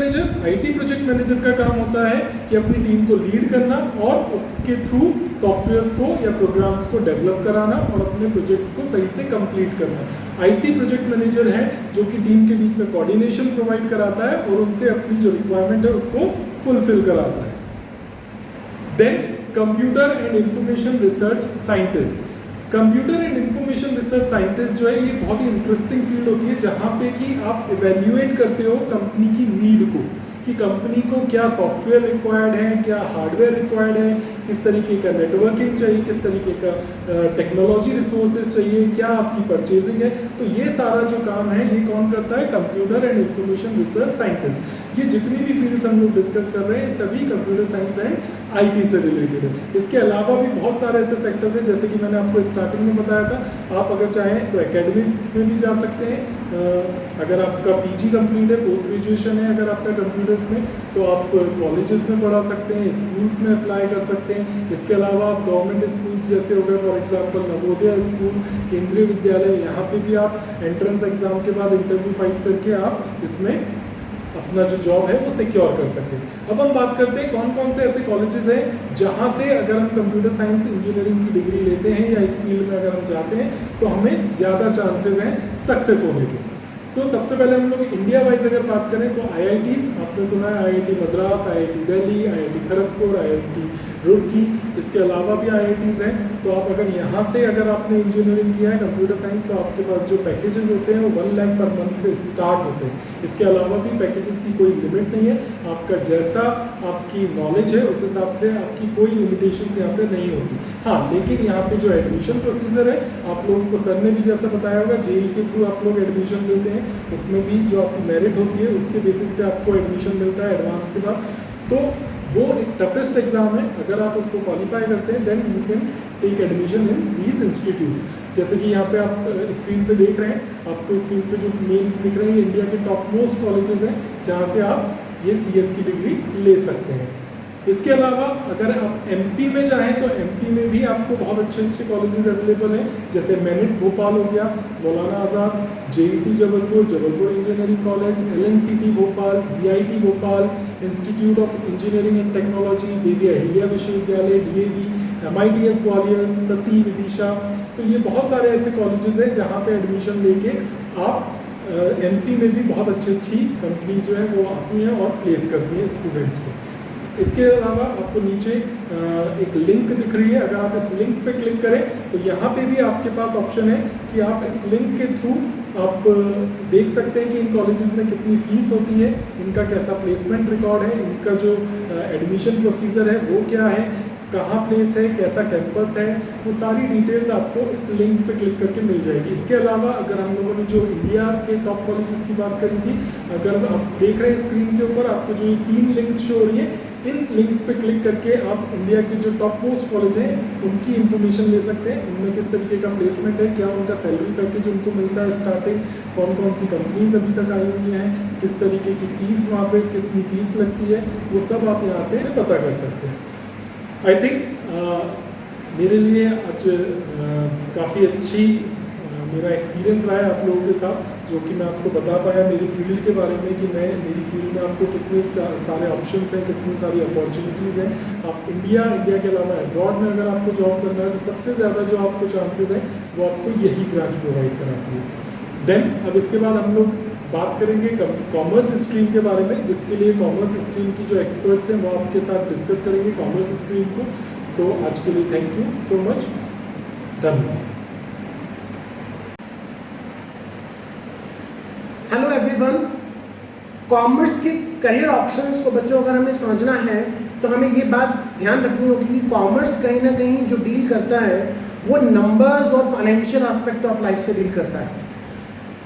मैनेजर का काम होता है कि अपनी टीम को लीड करना और उसके थ्रू सॉफ्टवेयर्स को या प्रोग्राम्स को डेवलप कराना और अपने प्रोजेक्ट्स को सही से कंप्लीट करना। आईटी प्रोजेक्ट मैनेजर है जो कि टीम के बीच में कोऑर्डिनेशन प्रोवाइड कराता है और उनसे अपनी जो रिक्वायरमेंट है उसको फुलफिल कराता है। Then computer and information research scientist. Computer and information research scientist जो है ये बहुत ही इंटरेस्टिंग फील्ड होती है जहाँ पे कि आप इवेल्युएट करते हो कंपनी की नीड को कि कंपनी को क्या सॉफ्टवेयर रिक्वायर्ड है, क्या हार्डवेयर रिक्वायर्ड है, किस तरीके का नेटवर्किंग चाहिए, किस तरीके का टेक्नोलॉजी रिसोर्सेज चाहिए, क्या आपकी परचेजिंग है। तो ये सारा जो काम है ये कौन करता है? Computer and information research scientist. ये जितनी भी फील्ड्स हम लोग डिस्कस कर रहे हैं सभी कंप्यूटर साइंस एंड आईटी से रिलेटेड है। इसके अलावा भी बहुत सारे ऐसे सेक्टर्स हैं जैसे कि मैंने आपको स्टार्टिंग में बताया था, आप अगर चाहें तो एकेडमिक में भी जा सकते हैं। अगर आपका पीजी कंप्लीट है, पोस्ट ग्रेजुएशन है अगर आपका कंप्यूटर्स में, तो आप कॉलेजेस में पढ़ा सकते हैं, स्कूल्स में अप्लाई कर सकते हैं। इसके अलावा आप गवर्नमेंट स्कूल्स जैसे हो गए फॉर एग्जांपल नवोदय स्कूल, केंद्रीय विद्यालय, यहाँ पे भी आप एंट्रेंस एग्जाम के बाद इंटरव्यू फाइट करके आप इसमें अपना जो जॉब है वो सिक्योर कर सकते हैं। अब हम बात करते हैं कौन कौन से ऐसे कॉलेजेस हैं जहाँ से अगर हम कंप्यूटर साइंस इंजीनियरिंग की डिग्री लेते हैं या इस फील्ड में अगर हम जाते हैं तो हमें ज़्यादा चांसेस हैं सक्सेस होने के। सबसे पहले हम लोग इंडिया वाइज अगर बात करें तो IITs आपने सुना है, IIT Madras, IIT Delhi, IIT Kharagpur, IIT Roorkee, इसके अलावा भी IITs हैं। तो आप अगर यहाँ से अगर आपने इंजीनियरिंग किया है कंप्यूटर साइंस तो आपके पास जो पैकेजेस होते हैं वो 1 लाख पर मंथ से स्टार्ट होते हैं। इसके अलावा भी पैकेजेस की कोई लिमिट नहीं है, आपका जैसा आपकी नॉलेज है उस हिसाब से आपकी कोई लिमिटेशन यहाँ पे नहीं होगी। हाँ, लेकिन यहाँ पे जो एडमिशन प्रोसीजर है आप लोगों को सर ने भी जैसा बताया होगा, JEE के थ्रू आप लोग एडमिशन लेते हैं, उसमें भी जो आपकी मेरिट होती है उसके बेसिस पे आपको एडमिशन मिलता है एडवांस के बाद। तो वो एक टफेस्ट एग्जाम है, अगर आप उसको क्वालिफाई करते हैं then you can take admission in these institutes. जैसे कि यहाँ पे आप स्क्रीन पे देख रहे हैं, आपको स्क्रीन पे जो नेम्स दिख रहे हैं ये इंडिया के टॉप मोस्ट कॉलेजेस हैं जहाँ से आप ये CS की डिग्री ले सकते हैं। इसके अलावा अगर आप MP में चाहें तो MP में भी आपको बहुत अच्छे अच्छे कॉलेजेस अवेलेबल हैं, जैसे मैनिट भोपाल हो गया, Maulana Azad, JEC Jabalpur, Jabalpur engineering college, LNCT Bhopal, VIT Bhopal, Institute of Engineering and Technology, Devi Ahilya Vishwavidyalaya, DAV, MITS Gwalior, सती विदिशा। तो ये बहुत सारे ऐसे कॉलेजेस हैं जहाँ पे एडमिशन लेके आप MP में भी बहुत अच्छी अच्छी कंपनीज जो है वो आती हैं और प्लेस करती हैं स्टूडेंट्स को। इसके अलावा आपको नीचे एक लिंक दिख रही है, अगर आप इस लिंक पे क्लिक करें तो यहाँ पे भी आपके पास ऑप्शन है कि आप इस लिंक के थ्रू आप देख सकते हैं कि इन कॉलेजेस में कितनी फीस होती है, इनका कैसा प्लेसमेंट रिकॉर्ड है, इनका जो एडमिशन प्रोसीजर है वो क्या है, कहाँ प्लेस है, कैसा कैंपस है, वो सारी डिटेल्स आपको इस लिंक पे क्लिक करके मिल जाएगी। इसके अलावा अगर हम लोगों ने जो इंडिया के टॉप कॉलेजेस की बात करी थी, अगर आप देख रहे हैं स्क्रीन के ऊपर आपको जो ये 3 लिंक्स शो हो रही है, इन लिंक्स पे क्लिक करके आप इंडिया के जो टॉप मोस्ट कॉलेज हैं उनकी इन्फॉर्मेशन ले सकते हैं, उनमें किस तरीके का प्लेसमेंट है, क्या उनका सैलरी पैकेज उनको मिलता है स्टार्टिंग, कौन कौन सी कंपनीज अभी तक आई हुई हैं, किस तरीके की फ़ीस वहाँ पे कितनी फ़ीस लगती है, वो सब आप यहाँ से पता कर सकते हैं। आई थिंक मेरे लिए आज काफ़ी अच्छी मेरा एक्सपीरियंस रहा है आप लोगों के साथ, जो कि मैं आपको बता पाया मेरी फील्ड के बारे में कि मेरी फील्ड में आपको कितने सारे ऑप्शंस हैं, कितनी सारी अपॉर्चुनिटीज़ हैं। आप इंडिया के अलावा अब्रॉड में अगर आपको जॉब करना है तो सबसे ज़्यादा जो आपको चांसेस हैं वो आपको यही ब्रांच प्रोवाइड कराती है। देन अब इसके बाद हम लोग बात करेंगे कॉमर्स स्ट्रीम के बारे में, जिसके लिए कॉमर्स स्ट्रीम की जो एक्सपर्ट्स हैं वो आपके साथ डिस्कस करेंगे कॉमर्स स्ट्रीम को। तो आज के लिए थैंक यू सो मच, धन्यवाद। हेलो एवरीवन, कॉमर्स के करियर ऑप्शंस को बच्चों अगर हमें समझना है तो हमें ये बात ध्यान रखनी होगी कि कॉमर्स कहीं ना कहीं जो डील करता है वो नंबर्स और फाइनेंशियल एस्पेक्ट ऑफ लाइफ से डील करता है।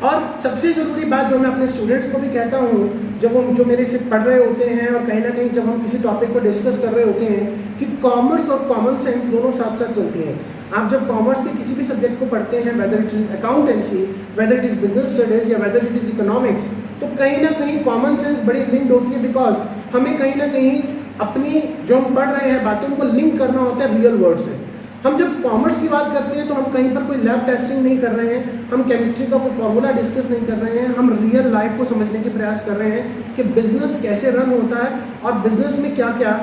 और सबसे ज़रूरी बात जो मैं अपने स्टूडेंट्स को भी कहता हूँ जब वो जो मेरे से पढ़ रहे होते हैं और कहीं ना कहीं जब हम किसी टॉपिक को डिस्कस कर रहे होते हैं कि कॉमर्स और कॉमन सेंस दोनों साथ साथ चलती हैं। आप जब कॉमर्स के किसी भी सब्जेक्ट को पढ़ते हैं, whether it is accountancy, whether it is business studies या वेदर इट इज इकोनॉमिक्स, तो कहीं ना कहीं कॉमन सेंस बड़ी लिंक्ड होती है, बिकॉज हमें कहीं ना कहीं अपनी जो हम पढ़ रहे हैं बातें उनको लिंक करना होता है रियल वर्ड से। हम जब कॉमर्स की बात करते हैं तो हम कहीं पर कोई लैब टेस्टिंग नहीं कर रहे हैं, हम केमिस्ट्री का कोई फॉर्मूला डिस्कस नहीं कर रहे हैं, हम रियल लाइफ को समझने के प्रयास कर रहे हैं कि बिजनेस कैसे रन होता है और बिजनेस में क्या क्या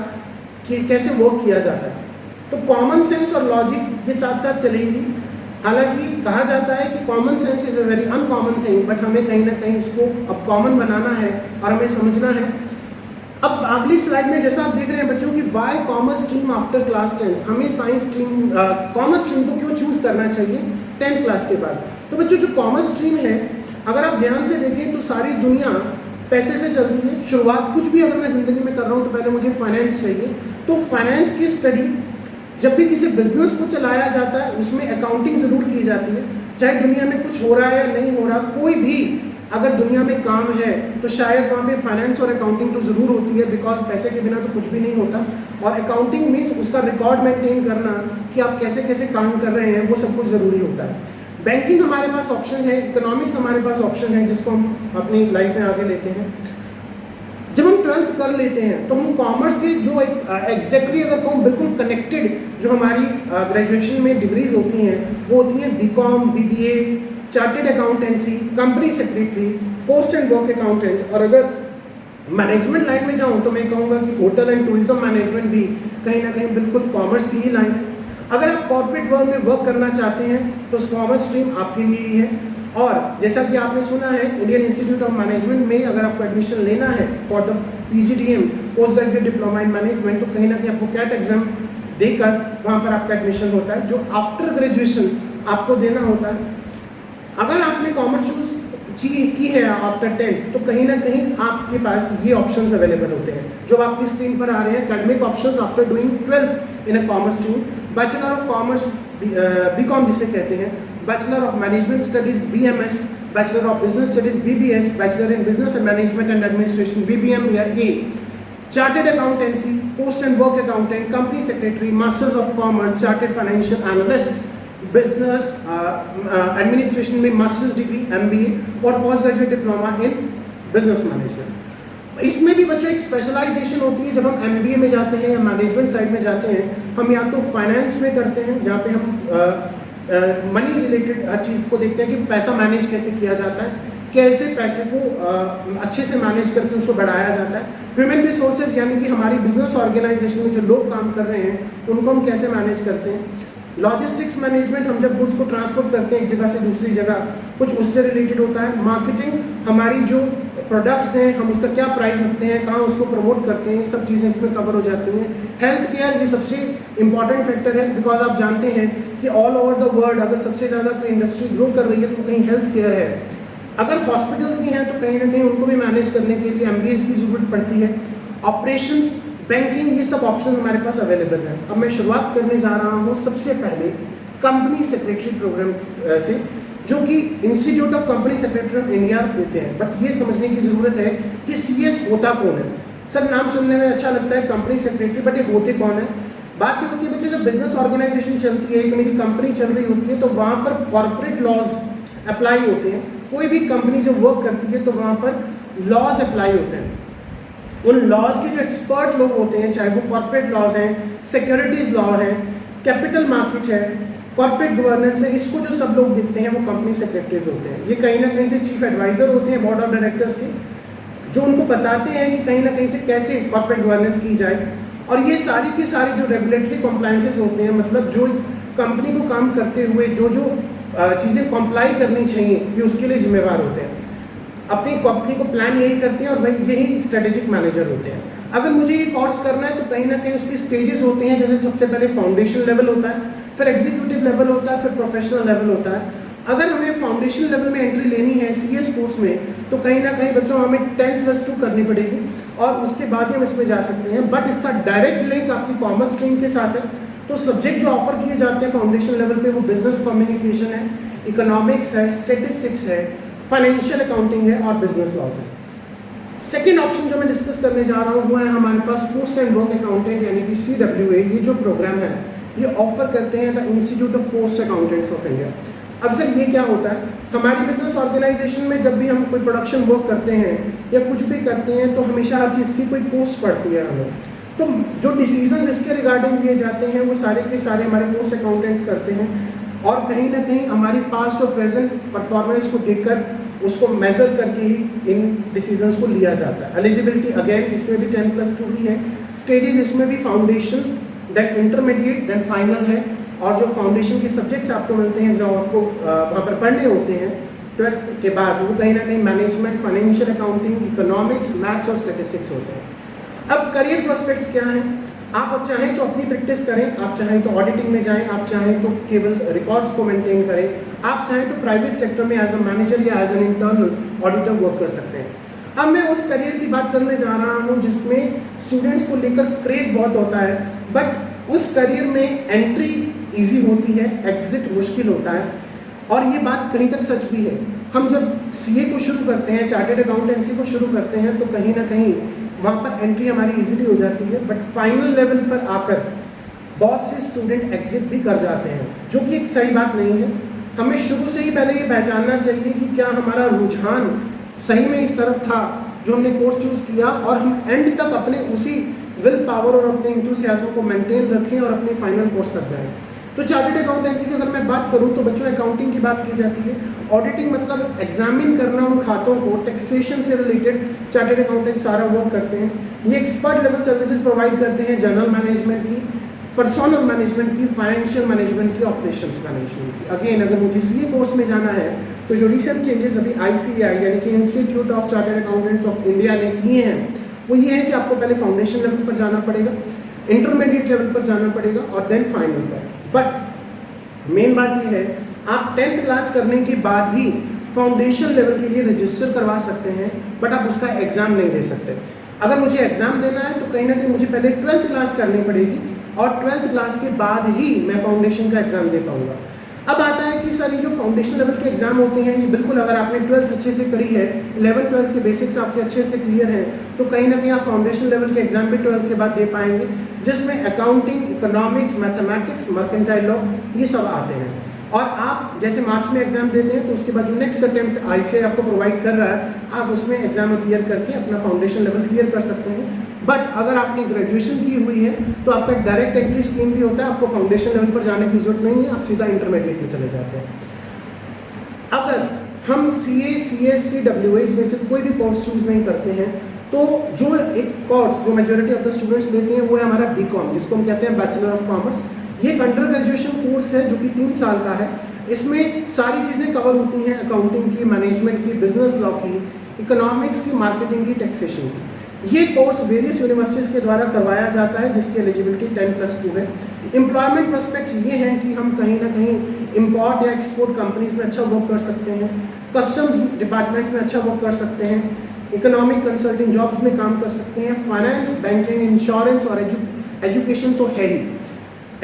कैसे वर्क किया जाता है। तो कॉमन सेंस और लॉजिक ये साथ साथ चलेंगी। हालांकि कहा जाता है कि common sense is a very uncommon thing, but हमें कहीं ना कहीं इसको अब कॉमन बनाना है और हमें समझना है। अब अगली स्लाइड में जैसा आप देख रहे हैं बच्चों की why commerce stream after class 10, हमें साइंस स्ट्रीम कॉमर्स स्ट्रीम को क्यों चूज करना चाहिए 10th क्लास के बाद। तो बच्चों जो कॉमर्स स्ट्रीम है अगर आप ध्यान से देखें तो सारी दुनिया पैसे से चलती है। शुरुआत कुछ भी अगर मैं ज़िंदगी में कर रहा हूँ तो पहले मुझे फाइनेंस चाहिए। तो फाइनेंस की स्टडी जब भी किसी बिजनेस को चलाया जाता है उसमें अकाउंटिंग ज़रूर की जाती है। चाहे दुनिया में कुछ हो रहा है या नहीं हो रहा, कोई भी अगर दुनिया में काम है तो शायद वहाँ पे फाइनेंस और अकाउंटिंग तो ज़रूर होती है, बिकॉज पैसे के बिना तो कुछ भी नहीं होता। और अकाउंटिंग मीन्स उसका रिकॉर्ड मेंटेन करना कि आप कैसे कैसे काम कर रहे हैं, वो सब कुछ ज़रूरी होता है। बैंकिंग हमारे पास ऑप्शन है, इकोनॉमिक्स हमारे पास ऑप्शन है जिसको हम अपनी लाइफ में आगे लेते हैं। जब हम 12th कर लेते हैं तो हम कॉमर्स के जो एक एग्जैक्टली अगर कहूँ बिल्कुल कनेक्टेड जो हमारी ग्रेजुएशन में डिग्रीज होती हैं वो होती हैं BCom, BBA, chartered accountancy, company secretary, post and work accountant. और अगर मैनेजमेंट लाइन में जाऊँ तो मैं कहूँगा कि होटल एंड टूरिज्म मैनेजमेंट भी कहीं ना कहीं बिल्कुल कॉमर्स की ही लाइन है। अगर आप कॉर्पोरेट वर्ल्ड में वर्क करना चाहते हैं तो कॉमर्स स्ट्रीम आपके लिए ही है। और जैसा कि आपने सुना है इंडियन इंस्टीट्यूट ऑफ मैनेजमेंट में अगर आपको एडमिशन लेना है for the PGDM post graduate diploma in management तो कहीं ना कहीं आपको कैट एग्जाम देकर वहाँ पर आपका एडमिशन होता है जो आफ्टर ग्रेजुएशन आपको देना होता है। अगर आपने कॉमर्स चूज की है आफ्टर 10 तो कहीं ना कहीं आपके पास ये ऑप्शंस अवेलेबल होते हैं जो आपकी स्क्रीन पर आ रहे हैं। Academic options after doing 12th in a commerce stream, bachelor of commerce BCom जिसे कहते हैं, bachelor of management studies BMS, bachelor of business studies BBS, bachelor in business management and administration BBM या A, chartered accountancy, post and work accountant, company secretary, masters of commerce, chartered financial analyst, business administration में masters degree MBA और post graduate diploma in business management. इसमें भी बच्चों एक specialisation होती है। जब हम MBA में जाते हैं या मैनेजमेंट साइड में जाते हैं हम या तो फाइनेंस में करते हैं जहाँ पे हम मनी रिलेटेड हर चीज़ को देखते हैं कि पैसा मैनेज कैसे किया जाता है, कैसे पैसे को अच्छे से मैनेज करके उसको बढ़ाया जाता है। ह्यूमन रिसोर्सेज यानी कि हमारी बिजनेस ऑर्गेनाइजेशन में जो लोग काम कर रहे हैं उनको हम कैसे मैनेज करते हैं। लॉजिस्टिक्स मैनेजमेंट हम जब गुड्स को ट्रांसपोर्ट करते हैं एक जगह से दूसरी जगह, कुछ उससे रिलेटेड होता है। मार्केटिंग हमारी जो प्रोडक्ट्स हैं हम उसका क्या प्राइस रखते हैं, कहाँ उसको प्रमोट करते हैं, सब चीज़ें इसमें कवर हो जाती हैं। हेल्थ केयर ये सबसे इंपॉर्टेंट फैक्टर है बिकॉज आप जानते हैं कि ऑल ओवर द वर्ल्ड अगर सबसे ज़्यादा कोई इंडस्ट्री ग्रो कर रही है तो कहीं हेल्थ केयर है। अगर हॉस्पिटल्स भी हैं तो कहीं ना कहीं उनको भी मैनेज करने के लिए MBAs की ज़रूरत पड़ती है। ऑपरेशंस, बैंकिंग, ये सब ऑप्शन हमारे पास अवेलेबल है। अब मैं शुरुआत करने जा रहा हूँ सबसे पहले कंपनी सेक्रेटरी प्रोग्राम से जो कि institute of company secretary of India देते हैं। बट ये समझने की ज़रूरत है कि CS होता कौन है। सर नाम सुनने में अच्छा लगता है कंपनी सेक्रेटरी, बट ये होते कौन है। बात ये होती है बच्चों जब बिजनेस ऑर्गेनाइजेशन चलती है, यानी कि कंपनी चल रही होती है तो वहाँ पर कॉर्पोरेट लॉज अप्लाई होते हैं। कोई भी कंपनी जब वर्क करती है तो वहाँ पर लॉज अप्लाई होते हैं। उन लॉज के जो एक्सपर्ट लोग होते हैं चाहे वो कॉर्पोरेट लॉज हैं, सिक्योरिटीज़ लॉ है, कैपिटल मार्केट है, कॉर्पोरेट गवर्नेंस है, इसको जो सब लोग देखते हैं वो कंपनी सेक्रेटरीज होते हैं। ये कहीं ना कहीं से चीफ एडवाइजर होते हैं बोर्ड ऑफ डायरेक्टर्स के, जो उनको बताते हैं कि कहीं ना कहीं से कैसे कॉर्पोरेट गवर्नेंस की जाए। और ये सारी के सारे जो रेगुलेटरी कॉम्प्लायंसेस होते हैं, मतलब जो कंपनी को काम करते हुए जो जो चीज़ें कॉम्प्लाई करनी चाहिए, ये उसके लिए जिम्मेवार होते हैं। अपनी कंपनी को प्लान यही करते हैं और वही यही स्ट्रेटेजिक मैनेजर होते हैं। अगर मुझे ये कोर्स करना है तो कहीं ना कहीं उसके स्टेजेस होते हैं, जैसे सबसे पहले फाउंडेशन लेवल होता है, फिर एग्जीक्यूटिव लेवल होता है, फिर प्रोफेशनल लेवल होता है। अगर हमें फाउंडेशन लेवल में एंट्री लेनी है CS कोर्स में, तो कहीं ना कहीं बच्चों हमें 10+2 करनी पड़ेगी और उसके बाद ही हम इसमें जा सकते हैं। बट इसका डायरेक्ट लिंक आपकी कॉमर्स स्ट्रीम के साथ है। तो सब्जेक्ट जो ऑफर किए जाते हैं फाउंडेशन लेवल पे वो बिजनेस कम्युनिकेशन है, इकोनॉमिक्स है, स्टेटिस्टिक्स है, फाइनेंशियल अकाउंटिंग है और बिजनेस लॉज है। सेकेंड ऑप्शन जो मैं डिस्कस करने जा रहा हूँ वो है हमारे पास पोस्ट एंड वर्क अकाउंटेंट यानी कि CWA। ये जो प्रोग्राम है ये ऑफर करते हैं the institute of post accountants of India. अब सर ये क्या होता है, हमारी बिजनेस ऑर्गेनाइजेशन में जब भी हम कोई प्रोडक्शन वर्क करते हैं या कुछ भी करते हैं तो हमेशा हर चीज़ की कोई पोस्ट पड़ती है हमें। तो जो डिसीजन इसके रिगार्डिंग लिए जाते हैं वो सारे के सारे हमारे पोस्ट अकाउंटेंट्स करते हैं और कहीं ना कहीं हमारी पास्ट और प्रेजेंट परफॉर्मेंस को देखकर उसको मेजर करके ही इन डिसीजंस को लिया जाता है। एलिजिबिलिटी अगेन इसमें भी 10+2 ही है। स्टेजेस इसमें भी foundation, then intermediate, then final है। और जो फाउंडेशन के सब्जेक्ट्स आपको मिलते हैं जो आपको वहाँ पर पढ़ने होते हैं 12th के बाद, वो कहीं ना कहीं management, financial accounting, economics, maths और स्टेटिस्टिक्स होते हैं। अब करियर प्रोस्पेक्ट्स क्या हैं, आप चाहें तो अपनी प्रैक्टिस करें, आप चाहें तो ऑडिटिंग में जाएं, आप चाहें तो केवल रिकॉर्ड्स को मेंटेन करें, आप चाहें तो प्राइवेट सेक्टर में एज अ मैनेजर या as an internal auditor work कर सकते हैं। अब मैं उस करियर की बात करने जा रहा हूं जिसमें स्टूडेंट्स को लेकर क्रेज बहुत होता है, बट उस करियर में एंट्री ईजी होती है, एग्जिट मुश्किल होता है। और ये बात कहीं तक सच भी है। हम जब CA को शुरू करते हैं, चार्टेड अकाउंटेंसी को शुरू करते हैं, तो कहीं ना कहीं वहाँ पर एंट्री हमारी इजीली हो जाती है, बट फाइनल लेवल पर आकर बहुत से स्टूडेंट एग्जिट भी कर जाते हैं, जो कि एक सही बात नहीं है। हमें शुरू से ही पहले ये पहचानना चाहिए कि क्या हमारा रुझान सही में इस तरफ था जो हमने कोर्स चूज़ किया, और हम एंड तक अपने उसी विल पावर और अपने इंथुसियाज्म को मेंटेन रखें और अपने फाइनल कोर्स तक जाएं। तो चार्टेड अकाउंटेंसी की अगर मैं बात करूं तो बच्चों अकाउंटिंग की बात की जाती है। ऑडिटिंग मतलब एग्जामिन करना उन खातों को, टैक्सेशन से रिलेटेड चार्टेड अकाउंटेंट सारा वर्क करते हैं। ये एक्सपर्ट लेवल सर्विसेज प्रोवाइड करते हैं जनरल मैनेजमेंट की, पर्सनल मैनेजमेंट की, फाइनेंशियल मैनेजमेंट की, ऑपरेशंस मैनेजमेंट की। अगेन अगर मुझे CA कोर्स में जाना है तो जो रिसेंट चेंजेस अभी ICAI यानी कि institute of chartered accountants of India ने किए हैं वो ये है कि आपको पहले फाउंडेशन लेवल पर जाना पड़ेगा, इंटरमीडिएट लेवल पर जाना पड़ेगा और देन फाइनल पर। बट मेन बात ये है आप 10th क्लास करने के बाद भी फाउंडेशन लेवल के लिए रजिस्टर करवा सकते हैं, बट आप उसका एग्ज़ाम नहीं दे सकते। अगर मुझे एग्ज़ाम देना है तो कहीं ना कहीं मुझे पहले 12th क्लास करनी पड़ेगी और 12th क्लास के बाद ही मैं फाउंडेशन का एग्ज़ाम दे पाऊँगा। अब आता है कि सर ये जो फाउंडेशन लेवल के एग्जाम होते हैं ये बिल्कुल अगर आपने 12th अच्छे से करी है, 11th 12th के बेसिक्स आपके अच्छे से क्लियर हैं, तो कहीं ना कहीं आप फाउंडेशन लेवल के एग्जाम भी 12th के बाद दे पाएंगे, जिसमें accounting, economics, mathematics, mercantile law ये सब आते हैं। और आप जैसे मार्च में एग्जाम देते हैं तो उसके बाद जो नेक्स्ट अटेम्प्ट ICAI आपको प्रोवाइड कर रहा है आप उसमें एग्जाम अपीयर करके अपना फाउंडेशन लेवल क्लियर कर सकते हैं। बट अगर आपने ग्रेजुएशन की हुई है तो आपका एक डायरेक्ट एंट्री स्कीम भी होता है, आपको फाउंडेशन लेवल पर जाने की जरूरत नहीं है, आप सीधा इंटरमीडिएट में चले जाते हैं। अगर हम CA, CS, CWA इसमें से कोई भी कोर्स चूज नहीं करते हैं तो जो एक कोर्स जो मेजोरिटी ऑफ द स्टूडेंट्स लेते हैं वो है हमारा BCom, जिसको हम कहते हैं बैचलर ऑफ कॉमर्स। ये एक अंडर ग्रेजुएशन कोर्स है जो कि 3 साल का है। इसमें सारी चीज़ें कवर होती हैं, अकाउंटिंग की, मैनेजमेंट की, बिजनेस लॉ की, इकोनॉमिक्स की, मार्केटिंग की, टैक्सेशन की। ये कोर्स वेरियस यूनिवर्सिटीज़ के द्वारा करवाया जाता है जिसकी एलिजिबिलिटी 10+2 है। एम्प्लॉयमेंट प्रोस्पेक्ट्स ये हैं कि हम कहीं ना कहीं इंपोर्ट या एक्सपोर्ट कंपनीज में अच्छा वर्क कर सकते हैं, कस्टम्स डिपार्टमेंट्स में अच्छा वर्क कर सकते हैं, इकोनॉमिक कंसल्टिंग जॉब्स में काम कर सकते हैं, फाइनेंस, बैंकिंग, इंश्योरेंस और एजुकेशन तो है ही।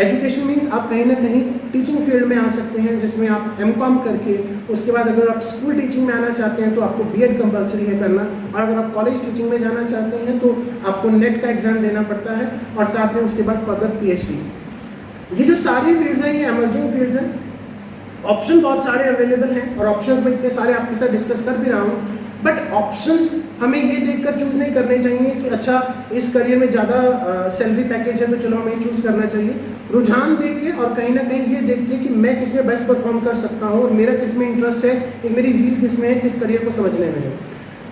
एजुकेशन मीन्स आप कहीं ना कहीं टीचिंग फील्ड में आ सकते हैं जिसमें आप M.Com करके उसके बाद अगर आप स्कूल टीचिंग में आना चाहते हैं तो आपको B.Ed कंपलसरी है करना, और अगर आप कॉलेज टीचिंग में जाना चाहते हैं तो आपको नेट का एग्जाम देना पड़ता है और साथ में उसके बाद फर्दर PhD। ये जो सारी फील्ड्स हैं ये एमर्जिंग फील्ड्स हैं, ऑप्शन बहुत सारे अवेलेबल हैं और ऑप्शंस में इतने सारे आपके साथ डिस्कस कर भी रहा हूँ, बट ऑप्शंस हमें ये देखकर चूज नहीं करने चाहिए कि अच्छा इस करियर में ज़्यादा सैलरी पैकेज है तो चलो हमें चूज करना चाहिए। रुझान देख के और कहीं ना कहीं ये देख के कि मैं किस में बेस्ट परफॉर्म कर सकता हूँ और मेरा किस में इंटरेस्ट है, एक मेरी जील किस में है, किस करियर को समझने में है।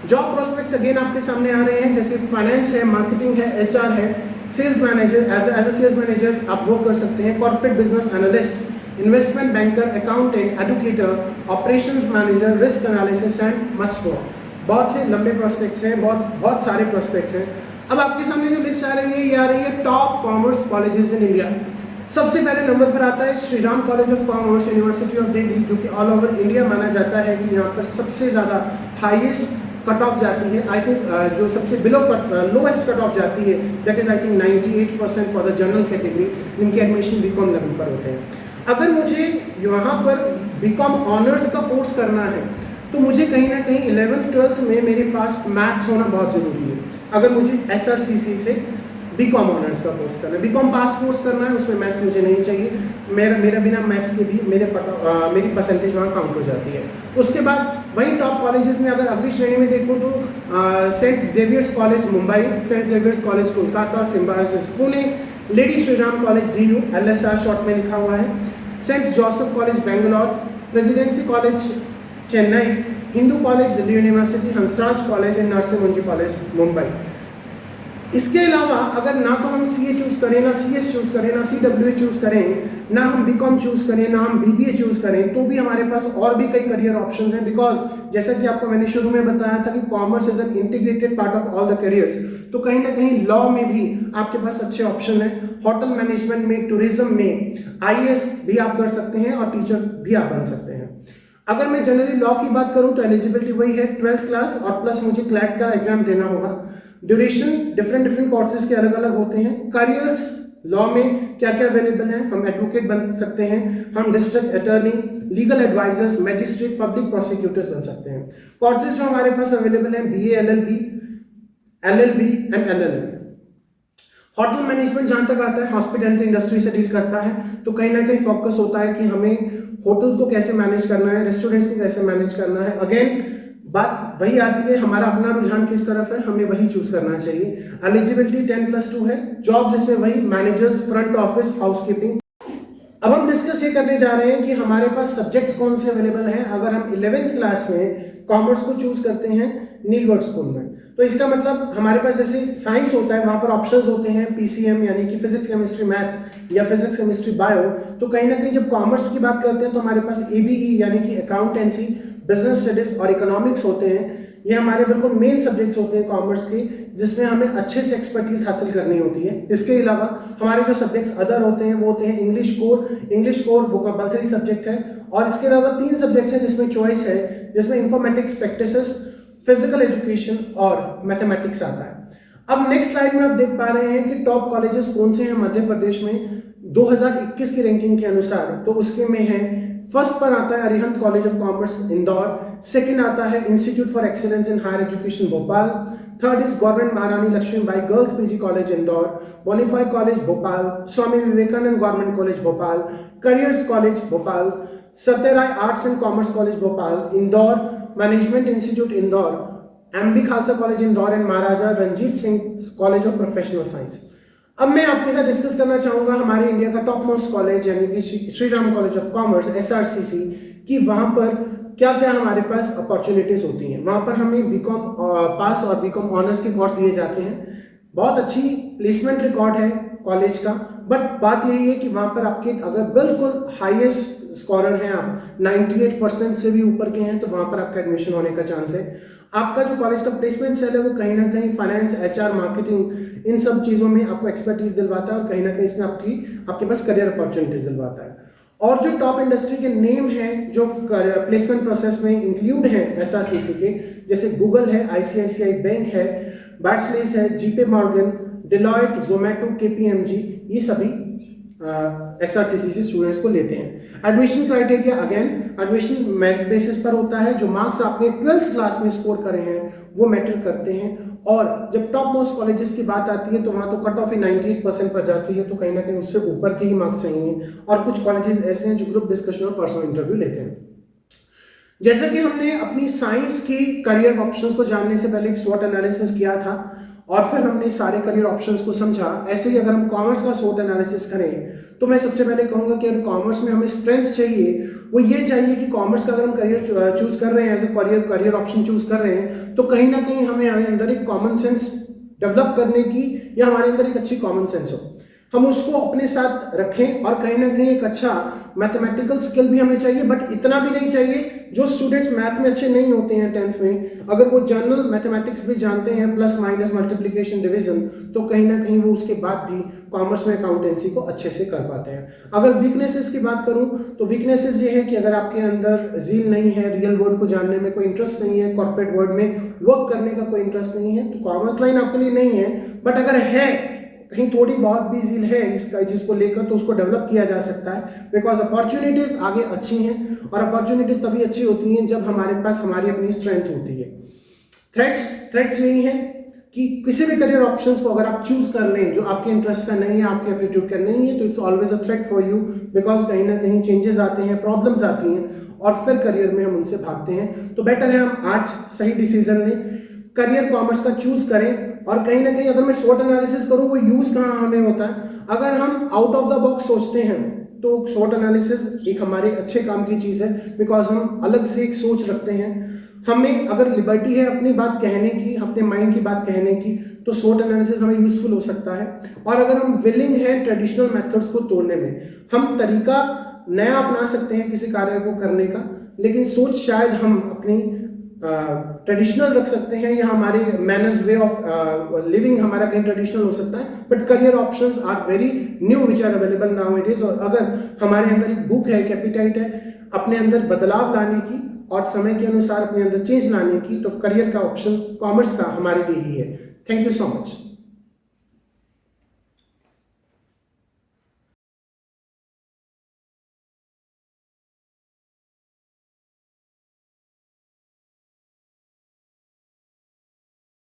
जॉब प्रोस्पेक्ट्स अगेन आपके सामने आ रहे हैं, जैसे फाइनेंस है, मार्केटिंग है, एचआर है, sales manager, as a sales manager आप वर्क कर सकते हैं, corporate business analyst, investment banker, accountant, educator, operations manager, risk analysis and much more. बहुत से लंबे प्रोस्पेक्ट्स हैं, बहुत सारे प्रोस्पेक्ट्स हैं। अब आपके सामने जो लिस्ट आ रही है ये आ रही है top commerce colleges in India. सबसे पहले नंबर पर आता है Shri Ram college of commerce, university of Delhi, जो कि ऑल ओवर इंडिया माना जाता है कि यहाँ पर सबसे ज़्यादा हाईएस्ट कट ऑफ जाती है। आई थिंक जो सबसे बिलो लोएस्ट कट ऑफ जाती है that is I think 98% for the general category, जिनके एडमिशन बीकॉम लेवल पर होते हैं। अगर मुझे यहाँ पर बीकॉम ऑनर्स का कोर्स करना है तो मुझे कहीं ना कहीं 11th 12th में मेरे पास मैथ्स होना बहुत ज़रूरी है। अगर मुझे SRCC से बीकॉम ऑनर्स का कोर्स करना है, बीकॉम पास कोर्स करना है, उसमें मैथ्स मुझे नहीं चाहिए। मेरा बिना मैथ्स के भी मेरी परसेंटेज वहाँ काउंट हो जाती है। उसके बाद वहीं टॉप कॉलेजेस में अगर अगली श्रेणी में देखूँ तो Saint Xavier's College Mumbai, Saint Xavier's College Kolkata, Symbiosis Pune, Lady Shriram College DU LSR short में लिखा हुआ है, Saint Joseph College Bangalore, Presidency College Chennai, Hindu College Delhi University, Hansraj College and Narsingh Monjee College Mumbai. इसके अलावा अगर ना तो हम CA चूज करें, ना CS चूज करें, ना CWA चूज करें, ना हम बीकॉम चूज करें, ना हम BBA चूज करें, तो भी हमारे पास और भी कई करियर ऑप्शंस हैं। बिकॉज जैसा कि आपको मैंने शुरू में बताया था कि commerce is an integrated part of all the careers, तो कहीं ना कहीं लॉ में भी आपके पास अच्छे ऑप्शन हैं। होटल मैनेजमेंट में, टूरिज्म में IAS भी आप कर सकते हैं और टीचर भी आप बन सकते हैं। अगर मैं जनरली लॉ की बात करूं तो एलिजिबिलिटी वही है 12th क्लास और प्लस मुझे क्लैट का एग्जाम देना होगा। ड्यूरेशन डिफरेंट कोर्सेज के अलग अलग होते हैं। करियर्स लॉ में क्या क्या अवेलेबल हैं, हम एडवोकेट बन सकते हैं, हम district attorney, legal advisers, magistrate, public prosecutors बन सकते हैं। कोर्सेज जो हमारे पास अवेलेबल हैं BA LLB and LLM। Hotel management जहां तक आता है हॉस्पिटैलिटी इंडस्ट्री से डील करता है, तो कहीं ना कहीं फोकस होता है कि हमें होटल्स को कैसे मैनेज करना है, रेस्टोरेंट्स को कैसे मैनेज करना है। अगेन बात वही आती है, हमारा अपना रुझान किस तरफ है, हमें वही चूज करना चाहिए। एलिजिबिलिटी 10+2 है। जॉब्स इसमें वही मैनेजर्स, फ्रंट ऑफिस, हाउसकीपिंग। अब हम डिस्कस ये करने जा रहे हैं कि हमारे पास सब्जेक्ट्स कौन से अवेलेबल हैं अगर हम 11th क्लास में कॉमर्स को चूज करते हैं नीलवर्ड स्कूल में। तो इसका मतलब हमारे पास जैसे साइंस होता है वहां पर ऑप्शंस होते हैं PCM यानी कि फिजिक्स केमिस्ट्री मैथ्स या फिजिक्स केमिस्ट्री बायो। तो कहीं ना कहीं जब कॉमर्स की बात करते हैं तो हमारे पास ABE यानी कि अकाउंटेंसी, बिजनेस स्टडीज और इकोनॉमिक्स होते हैं। ये हमारे बिल्कुल मेन सब्जेक्ट्स होते हैं कॉमर्स के, जिसमें हमें अच्छे से एक्सपर्टीज हासिल करनी होती है। इसके अलावा हमारे जो सब्जेक्ट्स अदर होते हैं वो होते हैं इंग्लिश कोर वो कंपल्सरी सब्जेक्ट है, और इसके अलावा 3 सब्जेक्ट्स हैं जिसमें चॉइस है, जिसमें इंफॉर्मेटिक्स, प्रैक्टिसेस, फिजिकल एजुकेशन और मैथमेटिक्स आता है। अब नेक्स्ट स्लाइड में आप देख पा रहे हैं कि टॉप कॉलेजेस कौन से हैं मध्य प्रदेश में 2021 की रैंकिंग के अनुसार। तो उसके में है, फर्स्ट पर आता है Arihant College of Commerce Indore, second आता है Institute for Excellence in Higher Education Bhopal, third is Government Maharani Lakshmibai Girls PG College Indore, बोनीफाई College Bhopal, Swami Vivekanand Government College Bhopal, Careers College Bhopal, Satyarai Arts and Commerce College Bhopal, Indore Management Institute Indore, MD Khalsa College Indore and Maharaja Ranjit Singh College of Professional Science. अब मैं आपके साथ discuss करना चाहूंगा हमारे India का top most college यानी कि Shri Ram college of commerce SRCC की वहां पर क्या क्या हमारे पास अपॉर्चुनिटीज होती हैं। वहां पर हमें बीकॉम पास और बीकॉम ऑनर्स के कोर्स दिए जाते हैं। बहुत अच्छी प्लेसमेंट रिकॉर्ड है कॉलेज का, बट बात यही है कि वहां पर आपके अगर बिल्कुल हाईएस्ट स्कोरर हैं आप, 98% से भी ऊपर के हैं, तो वहां पर आपका एडमिशन होने का चांस है। आपका जो कॉलेज का प्लेसमेंट सेल है वो कहीं ना कहीं फाइनेंस, HR, मार्केटिंग, इन सब चीज़ों में आपको एक्सपर्टीज दिलवाता है और कहीं ना कहीं इसमें आपके पास करियर अपॉर्चुनिटीज दिलवाता है। और जो टॉप इंडस्ट्री के नेम हैं जो प्लेसमेंट प्रोसेस में इंक्लूड हैं SRCC के, जैसे गूगल है, ICICI बैंक है, बार्सलेस है, JP Morgan, Deloitte, Zomato, KPMG, ये सभी SRCC से स्टूडेंट्स को लेते हैं। Admission criteria again admission merit basis पर होता है। जो मार्क्स आपने 12th क्लास में स्कोर करे हैं वो मैटर करते हैं। और जब टॉप मोस्ट कॉलेजेस की बात आती है तो वहाँ तो कट ऑफ ही 98% पर जाती है, तो कहीं ना कहीं उससे ऊपर के ही मार्क्स चाहिए। और कुछ कॉलेजेस ऐसे हैं जो ग्रुप डिस्कशन और पर्सनल इंटरव्यू लेते हैं। जैसे कि हमने अपनी साइंस की करियर ऑप्शंस को जानने से पहले एक स्वॉट एनालिसिस किया था और फिर हमने सारे करियर ऑप्शंस को समझा, ऐसे ही अगर हम कॉमर्स का स्वॉट एनालिसिस करें तो मैं सबसे पहले कहूँगा कि अगर कॉमर्स में हमें स्ट्रेंथ चाहिए, वो ये चाहिए कि कॉमर्स का अगर हम करियर चूज कर रहे हैं, as a career option choose कर रहे हैं, तो कहीं ना कहीं हमें अंदर एक कॉमन सेंस डेवलप करने की या हमारे अंदर एक अच्छी कॉमन सेंस हो, हम उसको अपने साथ रखें और कहीं ना कहीं एक अच्छा मैथमेटिकल स्किल भी हमें चाहिए, बट इतना भी नहीं चाहिए। जो स्टूडेंट्स मैथ में अच्छे नहीं होते हैं 10th में, अगर वो जनरल मैथमेटिक्स भी जानते हैं, प्लस माइनस मल्टीप्लिकेशन डिवीजन, तो कहीं ना कहीं वो उसके बाद भी कॉमर्स में अकाउंटेंसी को अच्छे से कर पाते हैं। अगर वीकनेसेस की बात करूं तो वीकनेसेस ये है कि अगर आपके अंदर जील नहीं है, रियल वर्ल्ड को जानने में कोई इंटरेस्ट नहीं है, कॉर्पोरेट वर्ल्ड में वर्क करने का कोई इंटरेस्ट नहीं है, तो कॉमर्स लाइन आपके लिए नहीं है। बट अगर है कहीं थोड़ी बहुत भी जील है इसका जिसको लेकर, तो उसको डेवलप किया जा सकता है, बिकॉज अपॉर्चुनिटीज आगे अच्छी हैं और अपॉर्चुनिटीज तभी अच्छी होती हैं जब हमारे पास हमारी अपनी स्ट्रेंथ होती है। थ्रेट्स यही है कि किसी भी करियर ऑप्शंस को अगर आप चूज कर लें जो आपके इंटरेस्ट का नहीं है, आपके एप्टीट्यूड का नहीं है, तो it's always a threat for you, because कहीं ना कहीं चेंजेस आते हैं, प्रॉब्लम्स आती हैं और फिर करियर में हम उनसे भागते हैं। तो बेटर है हम आज सही डिसीजन लें, करियर कॉमर्स का चूज करें। और कहीं ना कहीं अगर मैं स्वॉट एनालिसिस करूं, वो यूज कहाँ हमें होता है, अगर हम आउट ऑफ द बॉक्स सोचते हैं तो स्वॉट एनालिसिस एक हमारे अच्छे काम की चीज है, बिकॉज हम अलग से एक सोच रखते हैं। हमें अगर लिबर्टी है अपनी बात कहने की, अपने माइंड की बात कहने की, तो स्वॉट एनालिसिस हमें यूजफुल हो सकता है। और अगर हम विलिंग है ट्रेडिशनल मेथड्स को तोड़ने में, हम तरीका नया अपना सकते हैं किसी कार्य को करने का, लेकिन सोच शायद हम अपनी ट्रेडिशनल रख सकते हैं, या हमारे मैनर्स वे ऑफ लिविंग हमारा कहीं ट्रेडिशनल हो सकता है, but career options are very new which are available now it is. और अगर हमारे अंदर एक भूख है, एक एपिटाइट है अपने अंदर बदलाव लाने की और समय के अनुसार अपने अंदर चेंज लाने की, तो करियर का ऑप्शन कॉमर्स का हमारे लिए ही है। Thank you so much.